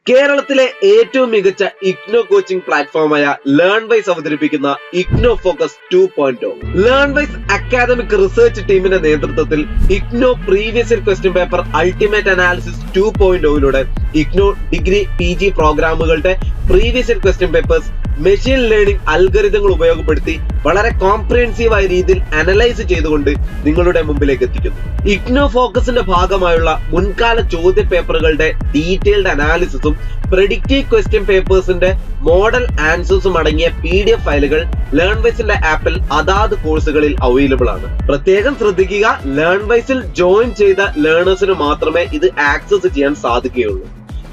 കേരളത്തിലെ ഏറ്റവും മികച്ച ഇഗ്നോ കോച്ചിംഗ് പ്ലാറ്റ്ഫോമായ ലേൺവൈസ് അവതരിപ്പിക്കുന്ന IGNOU focus 2.0. Learnwise academic research ടീമിന്റെ നേതൃത്വത്തിൽ IGNOU previous year question paper ultimate analysis 2.0യിലൂടെ ഇഗ്നോ ഡിഗ്രി PG പ്രോഗ്രാമുകളുടെ previous year question papers machine learning അൽഗരിതങ്ങൾ ഉപയോഗപ്പെടുത്തി വളരെ കോംപ്രിഹെൻസീവായ രീതിയിൽ അനലൈസ് ചെയ്തുകൊണ്ട് നിങ്ങളുടെ മുമ്പിലേക്ക് എത്തിക്കുന്നു. ഇഗ്നോ ഫോക്കസിന്റെ ഭാഗമായുള്ള മുൻകാല ചോദ്യ പേപ്പറുകളുടെ ഡീറ്റെയിൽഡ് അനാലിസിസും പ്രെഡിക്റ്റീവ് ക്വസ്റ്റ്യൻ പേപ്പേഴ്സിന്റെ മോഡൽ ആൻസേഴ്സും അടങ്ങിയ PDF ഫയലുകൾ ലേൺവൈസിന്റെ ആപ്പിൽ അതാത് കോഴ്സുകളിൽ അവൈലബിൾ ആണ്. പ്രത്യേകം ശ്രദ്ധിക്കുക, ലേൺവൈസിൽ ജോയിൻ ചെയ്ത ലേണേഴ്സിന് മാത്രമേ ഇത് ആക്സസ് ചെയ്യാൻ സാധിക്കുകയുള്ളൂ.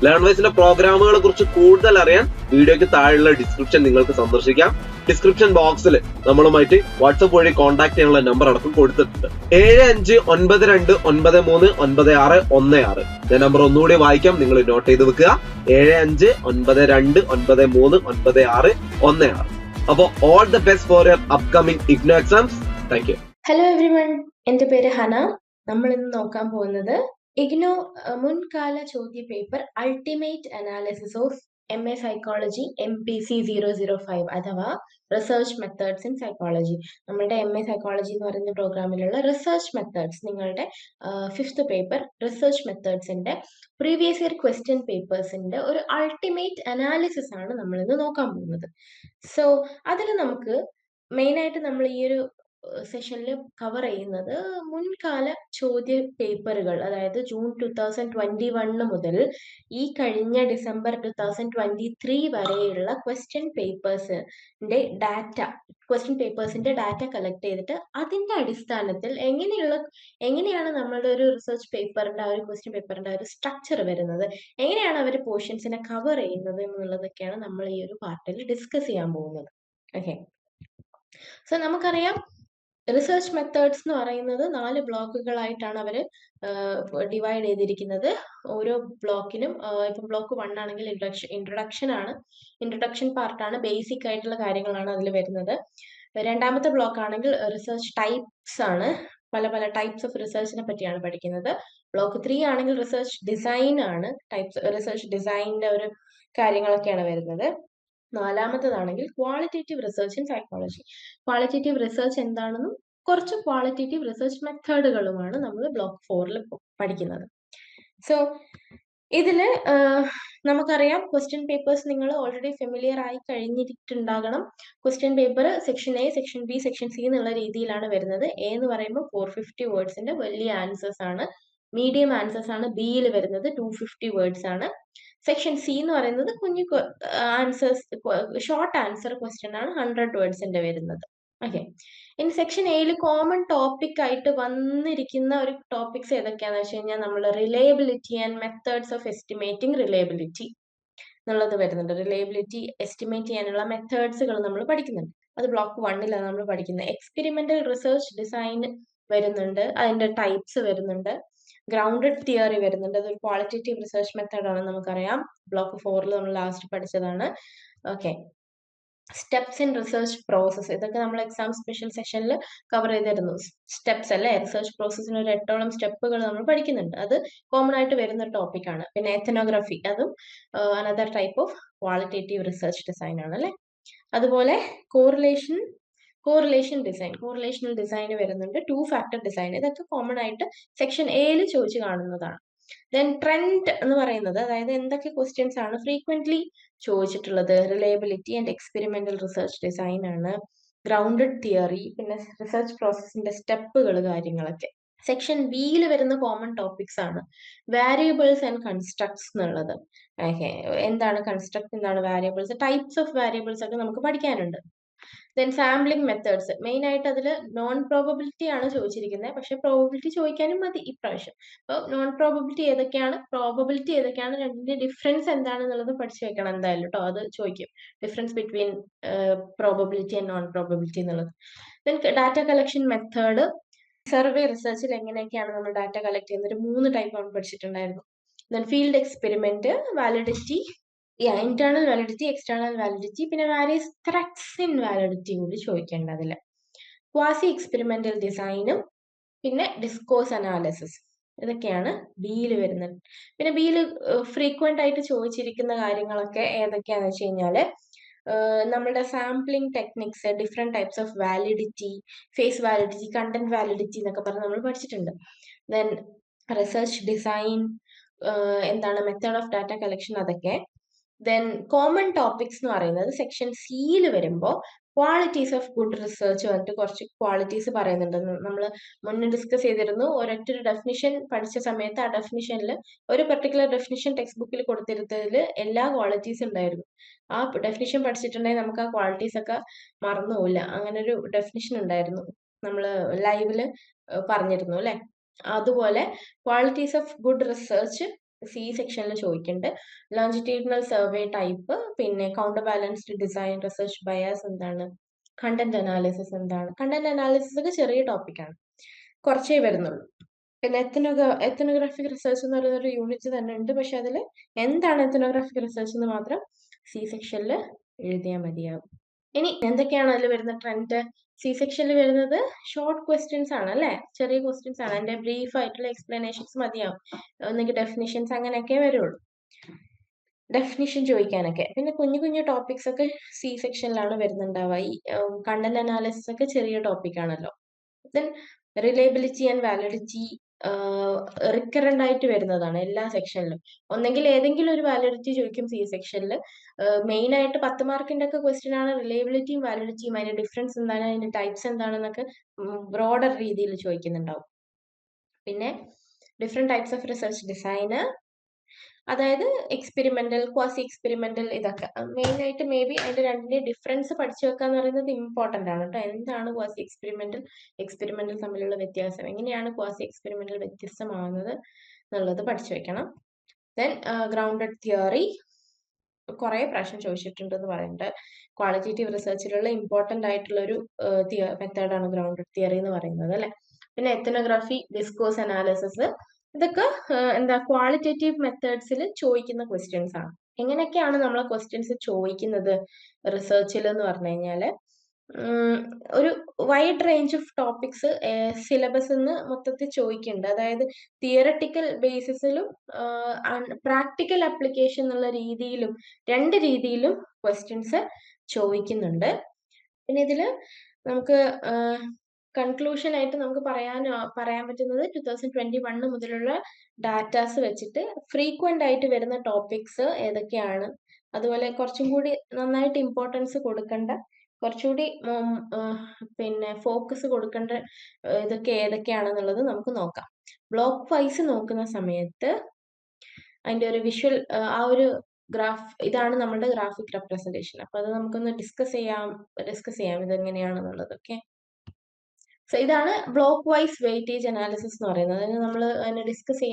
ലേൺവൈസിന്റെ പ്രോഗ്രാമുകളെ കുറിച്ച് കൂടുതൽ അറിയാൻ വീഡിയോയ്ക്ക് താഴെയുള്ള ഡിസ്ക്രിപ്ഷൻ നിങ്ങൾക്ക് സന്ദർശിക്കാം. ഡിസ്ക്രിപ്ഷൻ ബോക്സിൽ നമ്മളുമായിട്ട് വാട്സപ്പ് വഴി കോൺടാക്ട് ചെയ്യാനുള്ള നമ്പർ അടക്കം കൊടുത്തിട്ടുണ്ട്. 7592939616. ഞാൻ നമ്പർ ഒന്നുകൂടി വായിക്കാം, നിങ്ങൾ നോട്ട് ചെയ്ത് വെക്കുക. 7592939616. അപ്പോൾ all the best for your upcoming IGNOU exams. Thank you. Hello everyone, എൻ്റെ പേര് ഹന. നമ്മൾ ഇന്ന് നോക്കാൻ പോകുന്നത് ഇഗ്നോ മുൻകാല ചോദ്യ paper ultimate analysis of MA psychology MPC 005 അഥവാ റിസർച്ച് മെത്തേഡ്സ് ഇൻ സൈക്കോളജി. നമ്മുടെ MA സൈക്കോളജി എന്ന് പറയുന്ന പ്രോഗ്രാമിലുള്ള റിസർച്ച് മെത്തേഡ്സ്, നിങ്ങളുടെ 5th പേപ്പർ റിസർച്ച് മെത്തേഡ്സിന്റെ പ്രീവിയസ് ഇയർ ക്വസ്റ്റ്യൻ പേപ്പേഴ്സിന്റെ ഒരു അൾട്ടിമേറ്റ് അനാലിസിസ് ആണ് നമ്മൾ ഇന്ന് നോക്കാൻ പോകുന്നത്. സോ അതിൽ നമുക്ക് മെയിനായിട്ട് നമ്മൾ ഈ ഒരു സെഷനിൽ കവർ ചെയ്യുന്നത് മുൻകാല ചോദ്യ പേപ്പറുകൾ, അതായത് ജൂൺ 2021 മുതൽ ഈ കഴിഞ്ഞ ഡിസംബർ 2023 വരെയുള്ള ക്വസ്റ്റ്യൻ പേപ്പേഴ്സിന്റെ ഡാറ്റ കളക്ട് ചെയ്തിട്ട് അതിന്റെ അടിസ്ഥാനത്തിൽ എങ്ങനെയാണ് നമ്മളുടെ ഒരു റിസർച്ച് പേപ്പറിന്റെ ഒരു ക്വസ്റ്റ്യൻ പേപ്പറിന്റെ ഒരു സ്ട്രക്ചർ വരുന്നത്, എങ്ങനെയാണ് അവർ പോർഷൻസിനെ കവർ ചെയ്യുന്നത് എന്നുള്ളതൊക്കെയാണ് നമ്മൾ ഈ ഒരു പാർട്ടിൽ ഡിസ്കസ് ചെയ്യാൻ പോകുന്നത്. ഓക്കെ, സോ നമുക്കറിയാം റിസർച്ച് മെത്തേഡ്സ് എന്ന് പറയുന്നത് 4 ബ്ലോക്കുകളായിട്ടാണ് അവർ ഡിവൈഡ് ചെയ്തിരിക്കുന്നത്. ഓരോ ബ്ലോക്കിനും ഇപ്പം ബ്ലോക്ക് 1 ആണെങ്കിൽ ഇൻട്രൊഡക്ഷൻ പാർട്ടാണ്, ബേസിക് ആയിട്ടുള്ള കാര്യങ്ങളാണ് അതിൽ വരുന്നത്. രണ്ടാമത്തെ ബ്ലോക്ക് ആണെങ്കിൽ റിസർച്ച് ടൈപ്സ് ആണ്, പല പല ടൈപ്സ് ഓഫ് റിസർച്ചിനെ പറ്റിയാണ് പഠിക്കുന്നത്. ബ്ലോക്ക് 3 ആണെങ്കിൽ റിസർച്ച് ഡിസൈൻ ആണ്, റിസർച്ച് ഡിസൈനിന്റെ ഒരു കാര്യങ്ങളൊക്കെയാണ് വരുന്നത്. നാലാമത്തേതാണെങ്കിൽ qualitative research in psychology. Qualitative research എന്താണെന്നും കുറച്ച് ക്വാളിറ്റേറ്റീവ് റിസർച്ച് മെത്തേഡുകളുമാണ് നമ്മൾ ബ്ലോക്ക് 4ൽ പഠിക്കുന്നത്. സോ ഇതില് നമുക്കറിയാം ക്വസ്റ്റ്യൻ പേപ്പേഴ്സ് നിങ്ങൾ ഓൾറെഡി ഫെമിലിയർ ആയി കഴിഞ്ഞിട്ടുണ്ടാകണം. Question paper section A, section B, section C എന്നുള്ള രീതിയിലാണ് വരുന്നത്. A എന്ന് പറയുമ്പോൾ 450 വേർഡ്സിന്റെ വലിയ ആൻസേഴ്സ് ആണ്. മീഡിയം ആൻസേഴ്സ് ആണ് ബിയിൽ വരുന്നത്, 250 വേർഡ്സ് ആണ്. സെക്ഷൻ C എന്ന് പറയുന്നത് കുഞ്ഞു ആൻസേഴ്സ്, ഷോർട്ട് ആൻസർ ക്വസ്റ്റ്യൻ ആണ്, 100 വേർഡ്സിന്റെ വരുന്നത്. ഓക്കെ, ഇനി സെക്ഷൻ എയിൽ കോമൺ ടോപ്പിക് ആയിട്ട് വന്നിരിക്കുന്ന ഒരു ടോപ്പിക്സ് ഏതൊക്കെയാണെന്ന് വെച്ച് കഴിഞ്ഞാൽ നമ്മൾ reliability and methods of estimating reliability എന്നുള്ളത് വരുന്നുണ്ട്. റിലയബിലിറ്റി എസ്റ്റിമേറ്റ് ചെയ്യാനുള്ള മെത്തേഡ്സുകൾ നമ്മൾ പഠിക്കുന്നുണ്ട്. അത് ബ്ലോക്ക് 1ലാണ് നമ്മൾ പഠിക്കുന്നത്. എക്സ്പെരിമെന്റൽ റിസർച്ച് ഡിസൈൻ വരുന്നുണ്ട്, അതിന്റെ ടൈപ്സ് വരുന്നുണ്ട്. ഗ്രൗണ്ടഡ് തിയറി വരുന്നുണ്ട്, അതൊരു ക്വാളിറ്റേറ്റീവ് റിസർച്ച് മെത്തേഡ് ആണ്, നമുക്കറിയാം. ബ്ലോക്ക് 4ൽ നമ്മൾ ലാസ്റ്റ് പഠിച്ചതാണ്. Okay, steps in research process, ഇതൊക്കെ നമ്മൾ എക്സാം സ്പെഷ്യൽ സെഷനിൽ കവർ ചെയ്തിരുന്നു. സ്റ്റെപ്സ് അല്ലെ, റിസർച്ച് പ്രോസസ്സിന് ഒരു 8ഓളം സ്റ്റെപ്പുകൾ നമ്മൾ പഠിക്കുന്നുണ്ട്. അത് കോമൺ ആയിട്ട് വരുന്ന ടോപ്പിക് ആണ്. പിന്നെ എത്തനോഗ്രഫി, അതും another type of qualitative research design ആണ് അല്ലെ. അതുപോലെ കോറിലേഷണൽ ഡിസൈൻ വരുന്നുണ്ട്, 2-factor ഡിസൈൻ, ഇതൊക്കെ കോമൺ ആയിട്ട് സെക്ഷൻ എയിൽ ചോദിച്ചു കാണുന്നതാണ്. ദെൻ ട്രെൻഡ് എന്ന് പറയുന്നത്, അതായത് എന്തൊക്കെ ക്വസ്റ്റ്യൻസ് ആണ് ഫ്രീക്വന്റ്ലി ചോദിച്ചിട്ടുള്ളത്, reliability and experimental research design ആണ്. ഗ്രൗണ്ടഡ് തിയറി, പിന്നെ റിസർച്ച് പ്രോസസ്സിന്റെ സ്റ്റെപ്പുകൾ, കാര്യങ്ങളൊക്കെ. സെക്ഷൻ ബിയിൽ വരുന്ന കോമൺ ടോപ്പിക്സ് ആണ് വാരിയബിൾസ് ആൻഡ് കൺസ്ട്രക്ട്സ് എന്നുള്ളത്. എന്താണ് കൺസ്ട്രക്ട്, എന്താണ് വാരിയബിൾസ്, ടൈപ്സ് ഓഫ് വാരിയബിൾസ് ഒക്കെ നമുക്ക് പഠിക്കാനുണ്ട്. ദെൻ സാമ്പിളിംഗ് മെത്തേഡ്സ്, മെയിൻ ആയിട്ട് അതിൽ നോൺ പ്രോബബിലിറ്റി ആണ് ചോദിച്ചിരിക്കുന്നത്, പക്ഷെ പ്രോബബിലിറ്റി ചോദിക്കാനും മതി ഇപ്രാവശ്യം. അപ്പോൾ നോൺ പ്രോബബിലിറ്റി ഏതൊക്കെയാണ്, പ്രോബബിലിറ്റി ഏതൊക്കെയാണ്, രണ്ടിന്റെ ഡിഫറൻസ് എന്താണെന്നുള്ളത് പഠിച്ചു വെക്കണം എന്തായാലും കേട്ടോ. അത് ചോദിക്കും, difference between probability and non probability എന്നുള്ളത്. Then data collection method, survey റിസർച്ചിൽ എങ്ങനെയൊക്കെയാണ് നമ്മൾ ഡാറ്റ കളക്ട് ചെയ്യുന്നത്, 3 ടൈപ്പ് ആണ് പഠിച്ചിട്ടുണ്ടായിരുന്നു. Then field experiment, validity, internal validity, external validity, പിന്നെ വാരിയസ് ത്രെഡ്സ് ഇൻ വാലിഡിറ്റി കൂടി ചോദിക്കേണ്ടതില്ല. ക്വാസി എക്സ്പെരിമെന്റൽ ഡിസൈനും പിന്നെ ഡിസ്കോഴ്സ് അനാലിസിസ്. ഇതൊക്കെയാണ് ബിയിൽ വരുന്നത്. പിന്നെ ബിയിൽ ഫ്രീക്വന്റ് ആയിട്ട് ചോദിച്ചിരിക്കുന്ന കാര്യങ്ങളൊക്കെ ഏതൊക്കെയാന്ന് വെച്ച് കഴിഞ്ഞാല് നമ്മുടെ sampling techniques, different types of validity, face validity, content validity എന്നൊക്കെ പറഞ്ഞ് നമ്മൾ പഠിച്ചിട്ടുണ്ട്. ദെൻ റിസർച്ച് ഡിസൈൻ, എന്താണ് മെത്തേഡ് ഓഫ് ഡാറ്റ കളക്ഷൻ, അതൊക്കെ. ദെൻ കോമൺ ടോപ്പിക്സ് എന്ന് പറയുന്നത് സെക്ഷൻ സിയിൽ വരുമ്പോൾ ക്വാളിറ്റീസ് ഓഫ് ഗുഡ് റിസർച്ച് പറഞ്ഞിട്ട് കുറച്ച് ക്വാളിറ്റീസ് പറയുന്നുണ്ട്. നമ്മൾ മുന്നേ ഡിസ്കസ് ചെയ്തിരുന്നു. ഒരൊറ്റ ഡെഫിനിഷൻ പഠിച്ച സമയത്ത് ആ ഡെഫിനിഷനിൽ ഒരു പെർട്ടിക്കുലർ ഡെഫിനിഷൻ ടെക്സ്റ്റ് ബുക്കിൽ കൊടുത്തിരുന്നതിൽ എല്ലാ ക്വാളിറ്റീസ് ഉണ്ടായിരുന്നു. ആ ഡെഫിനിഷൻ പഠിച്ചിട്ടുണ്ടെങ്കിൽ നമുക്ക് ആ ക്വാളിറ്റീസ് ഒക്കെ മറന്നുപോവില്ല. അങ്ങനെ ഒരു ഡെഫിനിഷൻ ഉണ്ടായിരുന്നു, നമ്മൾ ലൈവില് പറഞ്ഞിരുന്നു അല്ലെ. അതുപോലെ qualities of good research C സെക്ഷനിൽ ചോദിക്കുന്നുണ്ട്. ലോഞ്ചിറ്റ്യൂഡിനൽ സർവേ ടൈപ്പ്, പിന്നെ counter balanced design, research bias എന്താണ്, കണ്ടന്റ് അനാലിസിസ് എന്താണ്. കണ്ടന്റ് അനാലിസിസ് ഒക്കെ ചെറിയ ടോപ്പിക്കാണ്, കുറച്ചേ വരുന്നുള്ളൂ. പിന്നെ എത്തനോഗ്രാഫിക് റിസർച്ച് എന്ന് പറയുന്ന ഒരു യൂണിറ്റ് തന്നെ ഉണ്ട്. പക്ഷെ അതിൽ എന്താണ് എത്തനോഗ്രാഫിക് റിസർച്ച് എന്ന് മാത്രം സി സെക്ഷനിൽ എഴുതിയാൽ മതിയാവും. ഇനി എന്തൊക്കെയാണ് അതിൽ വരുന്ന ട്രെൻഡ്? സി സെക്ഷനിൽ വരുന്നത് ഷോർട്ട് ക്വസ്റ്റ്യൻസ് ആണ് അല്ലെ, ചെറിയ ക്വസ്റ്റ്യൻസ് ആണ്. അതിന്റെ ബ്രീഫ് ആയിട്ടുള്ള എക്സ്പ്ലനേഷൻസ് മതിയാവും. ഒന്നെങ്കിൽ ഡെഫിനിഷൻസ് അങ്ങനെയൊക്കെ വരുള്ളൂ, ഡെഫിനിഷൻ ചോദിക്കാനൊക്കെ. പിന്നെ കുഞ്ഞു കുഞ്ഞു ടോപ്പിക്സ് ഒക്കെ സി സെക്ഷനിലാണ് വരുന്നുണ്ടാവുക. ഈ കണ്ടന്റ് അനാലിസിസ് ഒക്കെ ചെറിയ ടോപ്പിക് ആണല്ലോ. Then reliability and validity recurrent ആയിട്ട് വരുന്നതാണ് എല്ലാ സെക്ഷനിലും. ഒന്നെങ്കിൽ ഏതെങ്കിലും ഒരു വാലിഡിറ്റി ചോദിക്കും സി സെക്ഷനിൽ. മെയിൻ ആയിട്ട് 10 മാർക്കിന്റെ ഒക്കെ ക്വസ്റ്റ്യൻ ആണ് റിലയബിലിറ്റിയും വാലിഡിറ്റിയും. അതിന്റെ ഡിഫറൻസ് എന്താണ്, അതിന്റെ ടൈപ്സ് എന്താണെന്നൊക്കെ ബ്രോഡർ രീതിയിൽ ചോദിക്കുന്നുണ്ടാവും. പിന്നെ ഡിഫറെന്റ് ടൈപ്സ് ഓഫ് റിസർച്ച് ഡിസൈന്, അതായത് എക്സ്പെരിമെന്റൽ, ക്വാസി എക്സ്പെരിമെന്റൽ, ഇതൊക്കെ മെയിൻ ആയിട്ട്. മേ ബി അതിന്റെ രണ്ടിന്റെയും ഡിഫറൻസ് പഠിച്ചു വെക്കാന്ന് പറയുന്നത് ഇമ്പോർട്ടന്റ് ആണ് കേട്ടോ. എന്താണ് ക്വാസി എക്സ്പെരിമെന്റൽ, എക്സ്പെരിമെന്റൽ തമ്മിലുള്ള വ്യത്യാസം, എങ്ങനെയാണ് ക്വാസി എക്സ്പെരിമെന്റൽ വ്യത്യസ്തമാകുന്നത് എന്നുള്ളത് പഠിച്ചു വെക്കണം. ദെൻ ഗ്രൗണ്ടഡ് തിയറി കുറെ പ്രാവശ്യം ചോദിച്ചിട്ടുണ്ട് എന്ന് പറയുന്നുണ്ട്. ക്വാളിറ്റേറ്റീവ് റിസർച്ചിലുള്ള ഇമ്പോർട്ടന്റ് ആയിട്ടുള്ള ഒരു മെത്തേഡാണ് ഗ്രൗണ്ടഡ് തിയറി എന്ന് പറയുന്നത് അല്ലെ. പിന്നെ എത്തനോഗ്രാഫി, ഡിസ്കോഴ്സ് അനാലിസിസ്, ഇതൊക്കെ എന്താ ക്വാളിറ്റേറ്റീവ് മെത്തേഡ്സിൽ ചോദിക്കുന്ന ക്വസ്റ്റ്യൻസ് ആണ്. എങ്ങനെയൊക്കെയാണ് നമ്മളെ ക്വസ്റ്റ്യൻസ് ചോദിക്കുന്നത് റിസർച്ചിൽ എന്ന് പറഞ്ഞു കഴിഞ്ഞാല്, ഒരു wide range of topics syllabus മൊത്തത്തിൽ ചോദിക്കുന്നുണ്ട്. അതായത് തിയറട്ടിക്കൽ ബേസിസിലും പ്രാക്ടിക്കൽ ആപ്ലിക്കേഷൻ എന്നുള്ള രീതിയിലും, രണ്ട് രീതിയിലും ക്വസ്റ്റ്യൻസ് ചോദിക്കുന്നുണ്ട്. പിന്നെ ഇതില് നമുക്ക് കൺക്ലൂഷൻ ആയിട്ട് നമുക്ക് പറയാൻ പറ്റുന്നത് 2021 മുതലുള്ള ഡാറ്റാസ് വെച്ചിട്ട് ഫ്രീക്വന്റ് ആയിട്ട് വരുന്ന ടോപ്പിക്സ് ഏതൊക്കെയാണ്, അതുപോലെ കുറച്ചും കൂടി നന്നായിട്ട് ഇമ്പോർട്ടൻസ് കൊടുക്കേണ്ട, കുറച്ചുകൂടി പിന്നെ ഫോക്കസ് കൊടുക്കേണ്ട ഇതൊക്കെ ഏതൊക്കെയാണെന്നുള്ളത് നമുക്ക് നോക്കാം. ബ്ലോക്ക് വൈസ് നോക്കുന്ന സമയത്ത് അതിന്റെ ഒരു വിഷ്വൽ, ആ ഒരു ഗ്രാഫ്, ഇതാണ് നമ്മുടെ ഗ്രാഫിക് റെപ്രസെന്റേഷൻ. അപ്പൊ അത് നമുക്കൊന്ന് ഡിസ്കസ് ചെയ്യാം ഇതെങ്ങനെയാണെന്നുള്ളത്. ഓക്കെ, സോ ഇതാണ് ബ്ലോക്ക് വൈസ് വെയിറ്റേജ് അനാലിസിസ് എന്ന് പറയുന്നത്. അതിന് നമ്മൾ അതിനെ ഡിസ്കസ്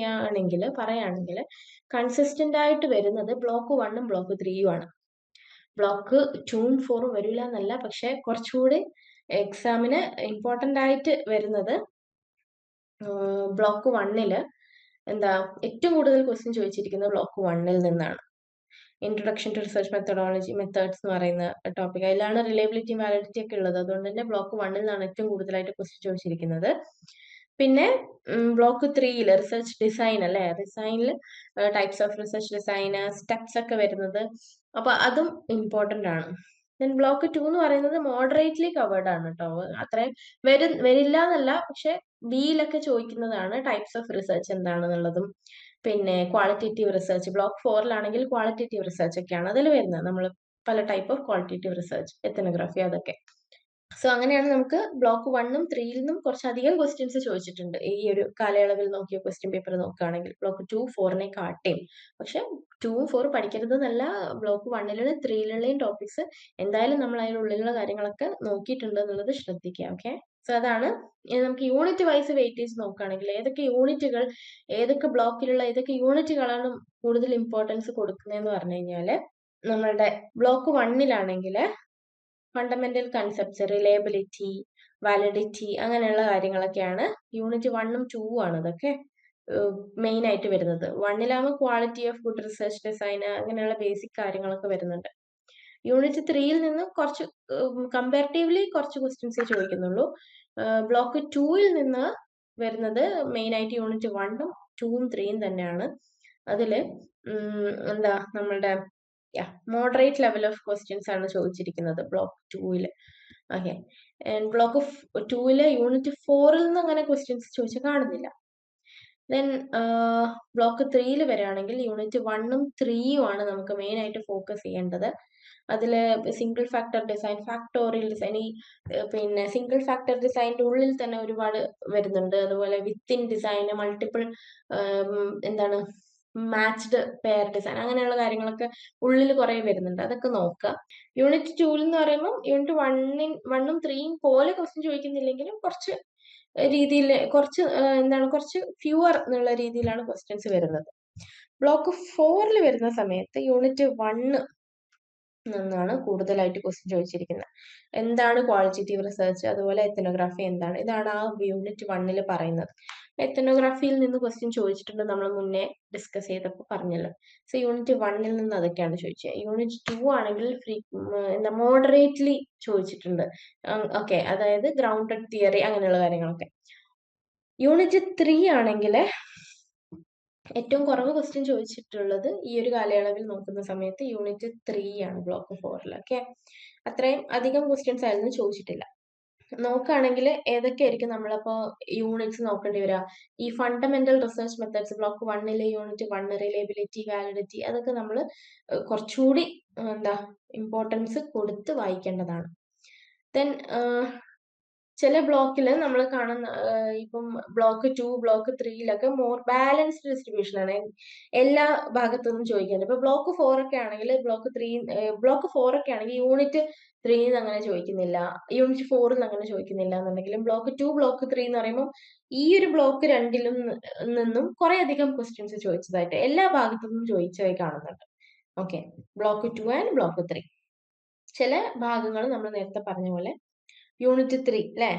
പറയുകയാണെങ്കിൽ കൺസിസ്റ്റന്റ് ആയിട്ട് വരുന്നത് ബ്ലോക്ക് 1ഉം ബ്ലോക്ക് 3ഉം ആണ്. ബ്ലോക്ക് 2ഉം 4ഉം വരില്ല എന്നല്ല, പക്ഷെ കുറച്ചുകൂടി എക്സാമിന് ഇമ്പോർട്ടന്റ് ആയിട്ട് വരുന്നത് ബ്ലോക്ക് 1ല് എന്താ ഏറ്റവും കൂടുതൽ ക്വസ്റ്റ്യൻ ചോദിച്ചിരിക്കുന്നത് ബ്ലോക്ക് 1ൽ നിന്നാണ്. ഇൻട്രൊഡക്ഷൻ ടു റിസർച്ച് മെത്തേഡ്സ് എന്ന് പറയുന്ന ടോപ്പിക്, അതിലാണ് റിലയബിലിറ്റി വാലിഡിറ്റി ഒക്കെ ഉള്ളത്. അതുകൊണ്ട് തന്നെ ബ്ലോക്ക് 1ൽ നിന്നാണ് ഏറ്റവും കൂടുതലായിട്ട് ക്വസ്റ്റ്യൻ ചോദിച്ചിരിക്കുന്നത്. പിന്നെ ബ്ലോക്ക് 3ൽ റിസർച്ച് ഡിസൈൻ അല്ലെ, ഡിസൈനിൽ types of research design, steps ഒക്കെ വരുന്നത്, അപ്പൊ അതും ഇമ്പോർട്ടന്റ് ആണ്. ദെൻ ബ്ലോക്ക് 2 എന്ന് പറയുന്നത് മോഡറേറ്റ്ലി കവേർഡ് ആണ് കേട്ടോ. അത്രയും വരില്ല എന്നല്ല, പക്ഷെ ബിയിലൊക്കെ ചോദിക്കുന്നതാണ് ടൈപ്സ് ഓഫ് റിസർച്ച് എന്താണെന്നുള്ളതും. പിന്നെ ക്വാളിറ്റേറ്റീവ് റിസർച്ച് ബ്ലോക്ക് 4ലാണെങ്കിൽ ക്വാളിറ്റേറ്റീവ് റിസർച്ച് ഒക്കെയാണ് അതിൽ വരുന്നത്. നമ്മൾ പല type of qualitative research, ethnography, അതൊക്കെ. സോ അങ്ങനെയാണ് നമുക്ക് ബ്ലോക്ക് 1ഉം 3ൽ നിന്നും കുറച്ചധികം ക്വസ്റ്റ്യൻസ് ചോദിച്ചിട്ടുണ്ട് ഈ ഒരു കാലയളവിൽ നോക്കിയ ക്വസ്റ്റ്യൻ പേപ്പർ നോക്കുകയാണെങ്കിൽ. ബ്ലോക്ക് 2, 4നെ കാട്ടിയും. പക്ഷെ 2ഉം 4ഉം പഠിക്കരുത് എന്നല്ല, ബ്ലോക്ക് 1ലുള്ള 3ലുള്ളയും ടോപ്പിക്സ് എന്തായാലും നമ്മൾ അതിനുള്ളിലുള്ള കാര്യങ്ങളൊക്കെ നോക്കിയിട്ടുണ്ട് എന്നുള്ളത് ശ്രദ്ധിക്കുക. ഓക്കെ, സോ അതാണ്. ഇനി നമുക്ക് യൂണിറ്റ് വൈസ് വെയിറ്റേജ് നോക്കുകയാണെങ്കിൽ ഏതൊക്കെ ബ്ലോക്കിലുള്ള ഏതൊക്കെ യൂണിറ്റുകളാണ് കൂടുതൽ ഇമ്പോർട്ടൻസ് കൊടുക്കുന്നതെന്ന് പറഞ്ഞു കഴിഞ്ഞാല്, നമ്മളുടെ ബ്ലോക്ക് 1ലാണെങ്കിൽ ഫണ്ടമെന്റൽ കൺസെപ്റ്റ്സ്, റിലയബിലിറ്റി, വാലിഡിറ്റി, അങ്ങനെയുള്ള കാര്യങ്ങളൊക്കെയാണ്. യൂണിറ്റ് 1ഉം 2ഉം ആണ് ഇതൊക്കെ മെയിൻ ആയിട്ട് വരുന്നത്. 1ലാകുമ്പോൾ quality of good research design, അങ്ങനെയുള്ള ബേസിക് കാര്യങ്ങളൊക്കെ വരുന്നുണ്ട്. യൂണിറ്റ് 3ൽ നിന്ന് കുറച്ച് കമ്പാരിറ്റീവ്ലി കുറച്ച് ക്വസ്റ്റ്യൻസേ ചോദിക്കുന്നുള്ളൂ. ബ്ലോക്ക് 2ൽ നിന്ന് വരുന്നത് മെയിൻ ആയിട്ട് യൂണിറ്റ് 1ഉം 2ഉം 3യും തന്നെയാണ്. അതിൽ എന്താ നമ്മളുടെ മോഡറേറ്റ് ലെവൽ ഓഫ് ക്വസ്റ്റ്യൻസ് ആണ് ചോദിച്ചിരിക്കുന്നത് ബ്ലോക്ക് 2ൽ. ഓക്കെ, ബ്ലോക്ക് 2ൽ യൂണിറ്റ് 4ൽ നിന്ന് അങ്ങനെ ക്വസ്റ്റ്യൻസ് ചോദിച്ചാൽ കാണുന്നില്ല. ദെൻ ബ്ലോക്ക് 3ൽ വരികയാണെങ്കിൽ യൂണിറ്റ് 1ഉം 3യും ആണ് നമുക്ക് മെയിൻ ആയിട്ട് ഫോക്കസ് ചെയ്യേണ്ടത്. അതിൽ single factor design, factorial design, ഈ പിന്നെ സിംഗിൾ ഫാക്ടർ ഡിസൈനിന്റെ ഉള്ളിൽ തന്നെ ഒരുപാട് വരുന്നുണ്ട്. അതുപോലെ വിത്തിൻ ഡിസൈൻ, മൾട്ടിപ്പിൾ എന്താണ് മാച്ച്ഡ് പെയർ ഡിസൈൻ, അങ്ങനെയുള്ള കാര്യങ്ങളൊക്കെ ഉള്ളിൽ കുറെ വരുന്നുണ്ട്. അതൊക്കെ നോക്കുക. യൂണിറ്റ് 2 എന്ന് പറയുമ്പോൾ യൂണിറ്റ് 1ഉം 3യും പോലെ ക്വസ്റ്റ്യൻ ചോദിക്കുന്നില്ലെങ്കിലും കുറച്ച് രീതിയിൽ കുറച്ച് എന്താണ് കുറച്ച് ഫ്യൂവർ എന്നുള്ള രീതിയിലാണ് ക്വസ്റ്റ്യൻസ് വരുന്നത്. ബ്ലോക്ക് 4ൽ വരുന്ന സമയത്ത് യൂണിറ്റ് 1 നിന്നാണ് കൂടുതലായിട്ട് ക്വസ്റ്റ്യൻ ചോദിച്ചിരിക്കുന്നത്. എന്താണ് ക്വാളിറ്റേറ്റീവ് റിസർച്ച്, അതുപോലെ എത്തനോഗ്രാഫി എന്താണ്, ഇതാണ് ആ യൂണിറ്റ് 1ൽ പറയുന്നത്. എത്തനോഗ്രാഫിയിൽ നിന്ന് ക്വസ്റ്റ്യൻ ചോദിച്ചിട്ടുണ്ട്, നമ്മൾ മുന്നേ ഡിസ്കസ് ചെയ്തപ്പോൾ പറഞ്ഞല്ലോ. സോ യൂണിറ്റ് 1ൽ നിന്ന് അതൊക്കെയാണ് ചോദിച്ചത്. യൂണിറ്റ് 2 ആണെങ്കിൽ എന്താ മോഡറേറ്റ്ലി ചോദിച്ചിട്ടുണ്ട്. ഓക്കെ, അതായത് ഗ്രൗണ്ടഡ് തിയറി അങ്ങനെയുള്ള കാര്യങ്ങളൊക്കെ. യൂണിറ്റ് 3 ആണെങ്കിൽ ഏറ്റവും കുറവ് ക്വസ്റ്റ്യൻ ചോദിച്ചിട്ടുള്ളത് ഈ ഒരു കാലയളവിൽ നോക്കുന്ന സമയത്ത് യൂണിറ്റ് 3 ആണ് ബ്ലോക്ക് 4ൽ. ഓക്കെ, അത്രയും അധികം ക്വസ്റ്റ്യൻസ് ആയിരുന്നു ചോദിച്ചിട്ടില്ല. നോക്കുകയാണെങ്കിൽ ഏതൊക്കെയായിരിക്കും നമ്മളിപ്പോൾ യൂണിറ്റ്സ് നോക്കേണ്ടി വരിക? ഈ ഫണ്ടമെന്റൽ റിസർച്ച് മെത്തേഡ്സ് ബ്ലോക്ക് 1ലെ യൂണിറ്റ് 1, റിലയബിലിറ്റി, വാലിഡിറ്റി, അതൊക്കെ നമ്മൾ കുറച്ചുകൂടി എന്താ ഇമ്പോർട്ടൻസ് കൊടുത്ത് വായിക്കേണ്ടതാണ്. ദെൻ ചില ബ്ലോക്കിൽ നമ്മൾ കാണുന്ന ഇപ്പം ബ്ലോക്ക് 2, ബ്ലോക്ക് 3യിലൊക്കെ മോർ ബാലൻസ്ഡ് ഡിസ്ട്രിബ്യൂഷൻ ആണ് എല്ലാ ഭാഗത്തു നിന്നും ചോദിക്കുന്നത്. ഇപ്പൊ ബ്ലോക്ക് 4 ഒക്കെ ആണെങ്കിൽ ബ്ലോക്ക് 4 ഒക്കെ ആണെങ്കിൽ യൂണിറ്റ് 3യിൽ നിന്ന് അങ്ങനെ ചോദിക്കുന്നില്ല, യൂണിറ്റ് 4ൽ നിന്ന് അങ്ങനെ ചോദിക്കുന്നില്ല എന്നുണ്ടെങ്കിലും ബ്ലോക്ക് 2, ബ്ലോക്ക് 3 എന്ന് പറയുമ്പോൾ ഈ ഒരു ബ്ലോക്ക് 2ലും നിന്നും കുറെ അധികം ക്വസ്റ്റ്യൻസ് ചോദിച്ചതായിട്ട് എല്ലാ ഭാഗത്തു നിന്നും ചോദിച്ചതായി കാണുന്നുണ്ട്. Okay, block 2 and block 3. ചില ഭാഗങ്ങൾ നമ്മൾ നേരത്തെ പറഞ്ഞ പോലെ യൂണിറ്റ് 3 അല്ലെ,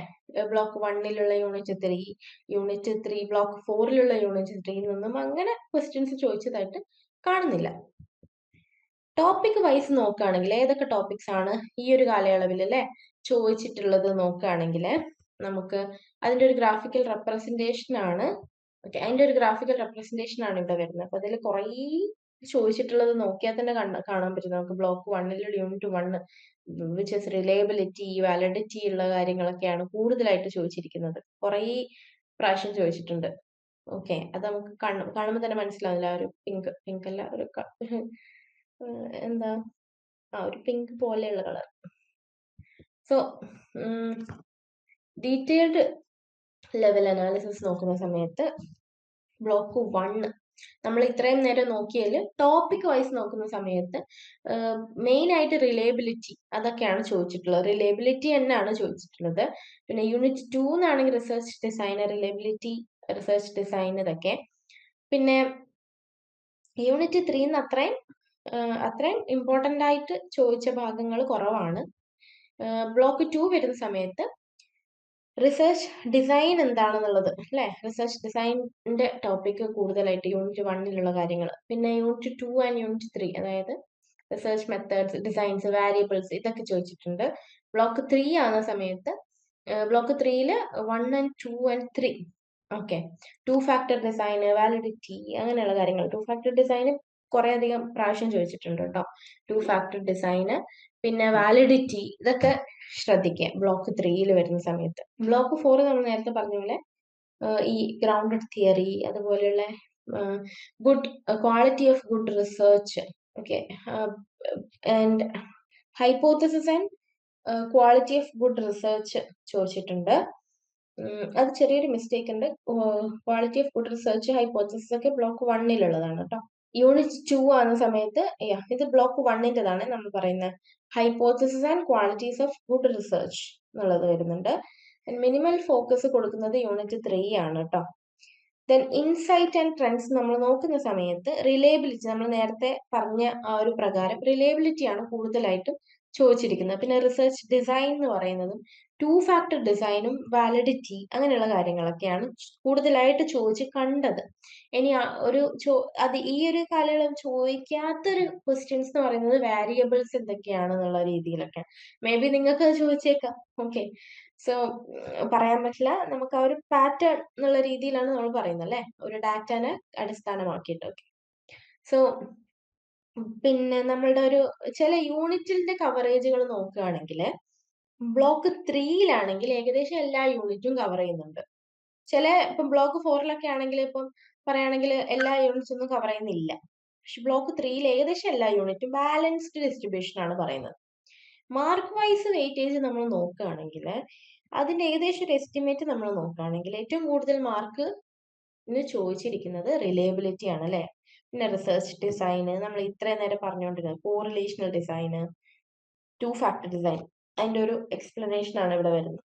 ബ്ലോക്ക് 1ലുള്ള യൂണിറ്റ് 3, യൂണിറ്റ് 3 ബ്ലോക്ക് 4ലുള്ള യൂണിറ്റ് 3യിൽ നിന്നും അങ്ങനെ ക്വസ്റ്റ്യൻസ് ചോദിച്ചതായിട്ട് കാണുന്നില്ല. ടോപ്പിക് വൈസ് നോക്കുകയാണെങ്കിൽ ഏതൊക്കെ ടോപ്പിക്സ് ആണ് ഈ ഒരു കാലയളവിൽ അല്ലെ ചോദിച്ചിട്ടുള്ളത് നോക്കുകയാണെങ്കിൽ നമുക്ക് അതിന്റെ ഒരു ഗ്രാഫിക്കൽ റെപ്രസെന്റേഷൻ ആണ്. ഓക്കെ, അതിന്റെ ഒരു ഗ്രാഫിക്കൽ റെപ്രസെന്റേഷൻ ആണ് ഇവിടെ വരുന്നത്. അപ്പൊ അതിൽ കുറേ ചോദിച്ചിട്ടുള്ളത് നോക്കിയാൽ തന്നെ കാണാൻ പറ്റും നമുക്ക്. ബ്ലോക്ക് 1ൽ unit 1 which is reliability, validity ഉള്ള കാര്യങ്ങളൊക്കെയാണ് കൂടുതലായിട്ട് ചോദിച്ചിരിക്കുന്നത്. കുറേ പ്രാവശ്യം ചോദിച്ചിട്ടുണ്ട്. ഓക്കെ, അത് നമുക്ക് കാണുമ്പോൾ തന്നെ മനസ്സിലാവില്ല. ഒരു പിങ്ക് അല്ല, ഒരു എന്താ ഒരു പിങ്ക് പോലെയുള്ള colour. So detailed level analysis നോക്കുന്ന സമയത്ത് ബ്ലോക്ക് 1 നമ്മൾ ഇത്രയും നേരം നോക്കിയതിൽ ടോപ്പിക് വൈസ് നോക്കുന്ന സമയത്ത് മെയിൻ ആയിട്ട് റിലയബിലിറ്റി അതൊക്കെയാണ് ചോദിച്ചിട്ടുള്ളത്. റിലയബിലിറ്റി തന്നെയാണ് ചോദിച്ചിട്ടുള്ളത്. പിന്നെ യൂണിറ്റ് 2 എന്നാണെങ്കിൽ research design, reliability, research design ഇതൊക്കെ. പിന്നെ യൂണിറ്റ് 3 അത്രയും ഇമ്പോർട്ടന്റ് ആയിട്ട് ചോദിച്ച ഭാഗങ്ങൾ കുറവാണ്. ബ്ലോക്ക് 2 വരുന്ന സമയത്ത് റിസർച്ച് ഡിസൈൻ എന്താണെന്നുള്ളത് അല്ലെ, റിസർച്ച് ഡിസൈനിന്റെ ടോപ്പിക് കൂടുതലായിട്ട് യൂണിറ്റ് 1ലുള്ള കാര്യങ്ങൾ. പിന്നെ യൂണിറ്റ് 2 ആൻഡ് യൂണിറ്റ് 3 അതായത് റിസർച്ച് മെത്തേഡ്സ്, ഡിസൈൻസ്, വാരിയബിൾസ് ഇതൊക്കെ ചോദിച്ചിട്ടുണ്ട്. ബ്ലോക്ക് 3 ആകുന്ന സമയത്ത് ബ്ലോക്ക് 3ല് 1 and 2 and 3 okay, 2 factor design, validity അങ്ങനെയുള്ള കാര്യങ്ങൾ. 2 ഫാക്ടർ ഡിസൈൻ കുറെ അധികം പ്രാവശ്യം ചോദിച്ചിട്ടുണ്ട് കേട്ടോ. 2 ഫാക്ടർ ഡിസൈന്, പിന്നെ വാലിഡിറ്റി, ഇതൊക്കെ ശ്രദ്ധിക്കുക ബ്ലോക്ക് 3യിൽ വരുന്ന സമയത്ത്. ബ്ലോക്ക് 4 നമ്മൾ നേരത്തെ പറഞ്ഞ പോലെ ഈ ഗ്രൗണ്ടഡ് തിയറി, അതുപോലെയുള്ള good quality of good research, okay, and hypothesis and quality of good research ചോദിച്ചിട്ടുണ്ട്. അത് ചെറിയൊരു മിസ്റ്റേക്ക് ഉണ്ട്. Quality of good research, hypothesis ഒക്കെ ബ്ലോക്ക് 1ലുള്ളതാണ് കേട്ടോ. യൂണിറ്റ് 2 ആകുന്ന സമയത്ത് ഇത് ബ്ലോക്ക് 1ൻ്റെതാണ് നമ്മൾ പറയുന്നത്. Hypothesis and qualities of good research എന്നുള്ളത് വരുന്നുണ്ട്. മിനിമൽ ഫോക്കസ് കൊടുക്കുന്നത് യൂണിറ്റ് 3 ആണ് കേട്ടോ. ദെൻ ഇൻസൈറ്റ് ആൻഡ് ട്രെൻഡ്സ് നമ്മൾ നോക്കുന്ന സമയത്ത് റിലയബിലിറ്റി, നമ്മൾ നേരത്തെ പറഞ്ഞ ആ ഒരു പ്രകാരം റിലയബിലിറ്റി ആണ് കൂടുതലായിട്ടും ചോദിച്ചിരിക്കുന്നത്. പിന്നെ റിസർച്ച് ഡിസൈൻ എന്ന് പറയുന്നതും ടു ഫാക്ടർ ഡിസൈനും വാലിഡിറ്റി അങ്ങനെയുള്ള കാര്യങ്ങളൊക്കെയാണ് കൂടുതലായിട്ട് ചോദിച്ച് കണ്ടത്. ഇനി അത് ഈ ഒരു കാലയളവ് ചോദിക്കാത്തൊരു ക്വസ്റ്റ്യൻസ് എന്ന് പറയുന്നത് വാരിയബിൾസ് എന്തൊക്കെയാണെന്നുള്ള രീതിയിലൊക്കെ. മേ ബി നിങ്ങൾക്ക് അത് ചോദിച്ചേക്കാം. ഓക്കെ, സോ പറയാൻ പറ്റില്ല. നമുക്ക് ആ ഒരു പാറ്റേൺ എന്നുള്ള രീതിയിലാണ് നമ്മൾ പറയുന്നത് അല്ലെ, ഒരു ഡാറ്റാനെ അടിസ്ഥാനമാക്കിയിട്ട്. ഓക്കെ, സോ പിന്നെ നമ്മളുടെ ഒരു ചില യൂണിറ്റിന്റെ കവറേജുകൾ നോക്കുകയാണെങ്കിൽ ബ്ലോക്ക് 3-യിലാണെങ്കിൽ ഏകദേശം എല്ലാ യൂണിറ്റും കവർ ചെയ്യുന്നുണ്ട്. ഇപ്പം ബ്ലോക്ക് 4-ലൊക്കെ ആണെങ്കിൽ ഇപ്പം പറയുകയാണെങ്കിൽ എല്ലാ യൂണിറ്റ്സ് ഒന്നും കവർ ചെയ്യുന്നില്ല. പക്ഷെ ബ്ലോക്ക് 3-യിൽ ഏകദേശം എല്ലാ യൂണിറ്റും ബാലൻസ്ഡ് ഡിസ്ട്രിബ്യൂഷൻ ആണ് പറയുന്നത്. മാർക്ക് വൈസ് വെയിറ്റേജ് നമ്മൾ നോക്കുകയാണെങ്കിൽ അതിന്റെ ഏകദേശം ഒരു എസ്റ്റിമേറ്റ് നമ്മൾ നോക്കുകയാണെങ്കിൽ ഏറ്റവും കൂടുതൽ മാർക്ക് ചോദിച്ചിരിക്കുന്നത് റിലയബിലിറ്റി ആണ് അല്ലെ. പിന്നെ റിസർച്ച് ഡിസൈന്, നമ്മൾ ഇത്രയും നേരം പറഞ്ഞുകൊണ്ടിരുന്നത് correlational design, two factor design, അതിന്റെ ഒരു എക്സ്പ്ലനേഷൻ ആണ് ഇവിടെ വരുന്നത്.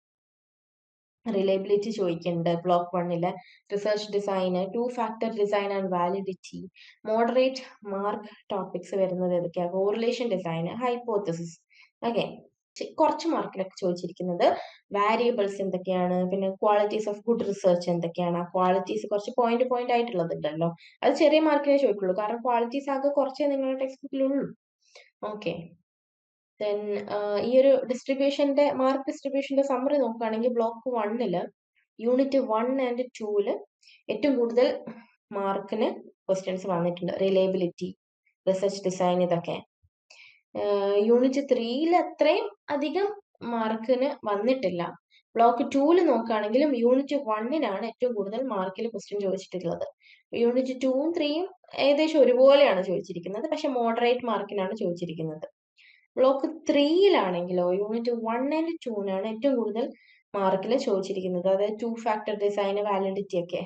റിലയബിലിറ്റി ചോദിക്കുന്നുണ്ട് ബ്ലോക്ക് 1-ല്, research design, two factor design and validity, moderate mark topics വരുന്നത് ഏതൊക്കെയാ, കോറിലേഷൻ ഡിസൈന്, ഹൈപ്പോത്തസിസ്. ഓക്കെ, കുറച്ച് മാർക്കിലൊക്കെ ചോദിച്ചിരിക്കുന്നത് വാരിയബിൾസ് എന്തൊക്കെയാണ്, പിന്നെ ക്വാളിറ്റീസ് ഓഫ് ഗുഡ് റിസർച്ച് എന്തൊക്കെയാണ്. ആ ക്വാളിറ്റീസ് കുറച്ച് പോയിന്റ് ആയിട്ടുള്ളതുണ്ടല്ലോ, അത് ചെറിയ മാർക്കിനെ ചോദിക്കുള്ളൂ, കാരണം ക്വാളിറ്റീസ് ആകെ കുറച്ചേ നിങ്ങളുടെ ടെക്സ്റ്റ് ബുക്കിലുള്ളൂ. ഓക്കെ, ദെൻ ഈ ഒരു മാർക്ക് ഡിസ്ട്രിബ്യൂഷന്റെ സമ്മറി നോക്കുകയാണെങ്കിൽ ബ്ലോക്ക് 1-ല് യൂണിറ്റ് 1 ആൻഡ് 2-ല് ഏറ്റവും കൂടുതൽ മാർക്കിന് ക്വസ്റ്റ്യൻസ് വന്നിട്ടുണ്ട്. റിലയബിലിറ്റി, റിസർച്ച് ഡിസൈൻ, ഇതൊക്കെ. യൂണിറ്റ് 3-ൽ അത്രയും അധികം മാർക്കിന് വന്നിട്ടില്ല. ബ്ലോക്ക് 2-ല് നോക്കുകയാണെങ്കിലും യൂണിറ്റ് 1-നാണ് ഏറ്റവും കൂടുതൽ മാർക്കിൽ ക്വസ്റ്റ്യൻ ചോദിച്ചിട്ടുള്ളത്. യൂണിറ്റ് 2-ഉം 3-യും ഏകദേശം ഒരുപോലെയാണ് ചോദിച്ചിരിക്കുന്നത്, പക്ഷെ മോഡറേറ്റ് മാർക്കിനാണ് ചോദിച്ചിരിക്കുന്നത്. ബ്ലോക്ക് 3-ലാണെങ്കിലോ യൂണിറ്റ് 1 ആൻഡ് 2-നാണ് ഏറ്റവും കൂടുതൽ മാർക്കിൽ ചോദിച്ചിരിക്കുന്നത്, അതായത് ടു ഫാക്ടർ ഡിസൈൻ, വാലിഡിറ്റി ഒക്കെ.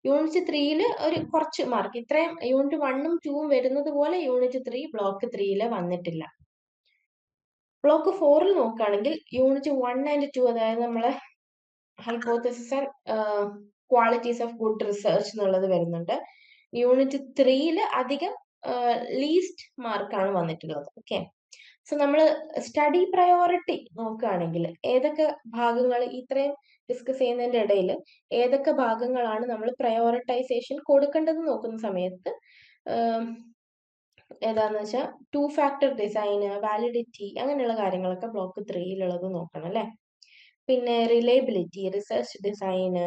യൂണിറ്റ് 3-ല് ഒരു കുറച്ച് മാർക്ക്, ഇത്രയും യൂണിറ്റ് 1-ഉം 2-ഉം വരുന്നത് പോലെ യൂണിറ്റ് 3 ബ്ലോക്ക് 3-ല് വന്നിട്ടില്ല. ബ്ലോക്ക് 4-ൽ നോക്കുകയാണെങ്കിൽ യൂണിറ്റ് 1 ആൻഡ് 2, അതായത് നമ്മളെ hypothesis and qualities of good research എന്നുള്ളത് വരുന്നുണ്ട്. യൂണിറ്റ് 3-ല് അധികം ലീസ്റ്റ് മാർക്കാണ് വന്നിട്ടുള്ളത്. ഓക്കെ, സോ നമ്മൾ സ്റ്റഡി പ്രയോറിറ്റി നോക്കുകയാണെങ്കിൽ ഏതൊക്കെ ഭാഗങ്ങൾ ഇത്രയും ഡിസ്കസ് ചെയ്യുന്നതിന്റെ ഇടയിൽ ഏതൊക്കെ ഭാഗങ്ങളാണ് നമ്മൾ പ്രയോറിറ്റൈസേഷൻ കൊടുക്കേണ്ടത് നോക്കുന്ന സമയത്ത് ഏതാന്ന് വെച്ചാൽ ടു ഫാക്ടർ ഡിസൈന്, വാലിഡിറ്റി, അങ്ങനെയുള്ള കാര്യങ്ങളൊക്കെ ബ്ലോക്ക് 3-ലുള്ളത് നോക്കണം അല്ലെ. പിന്നെ റിലയബിലിറ്റി, റിസർച്ച് ഡിസൈന്,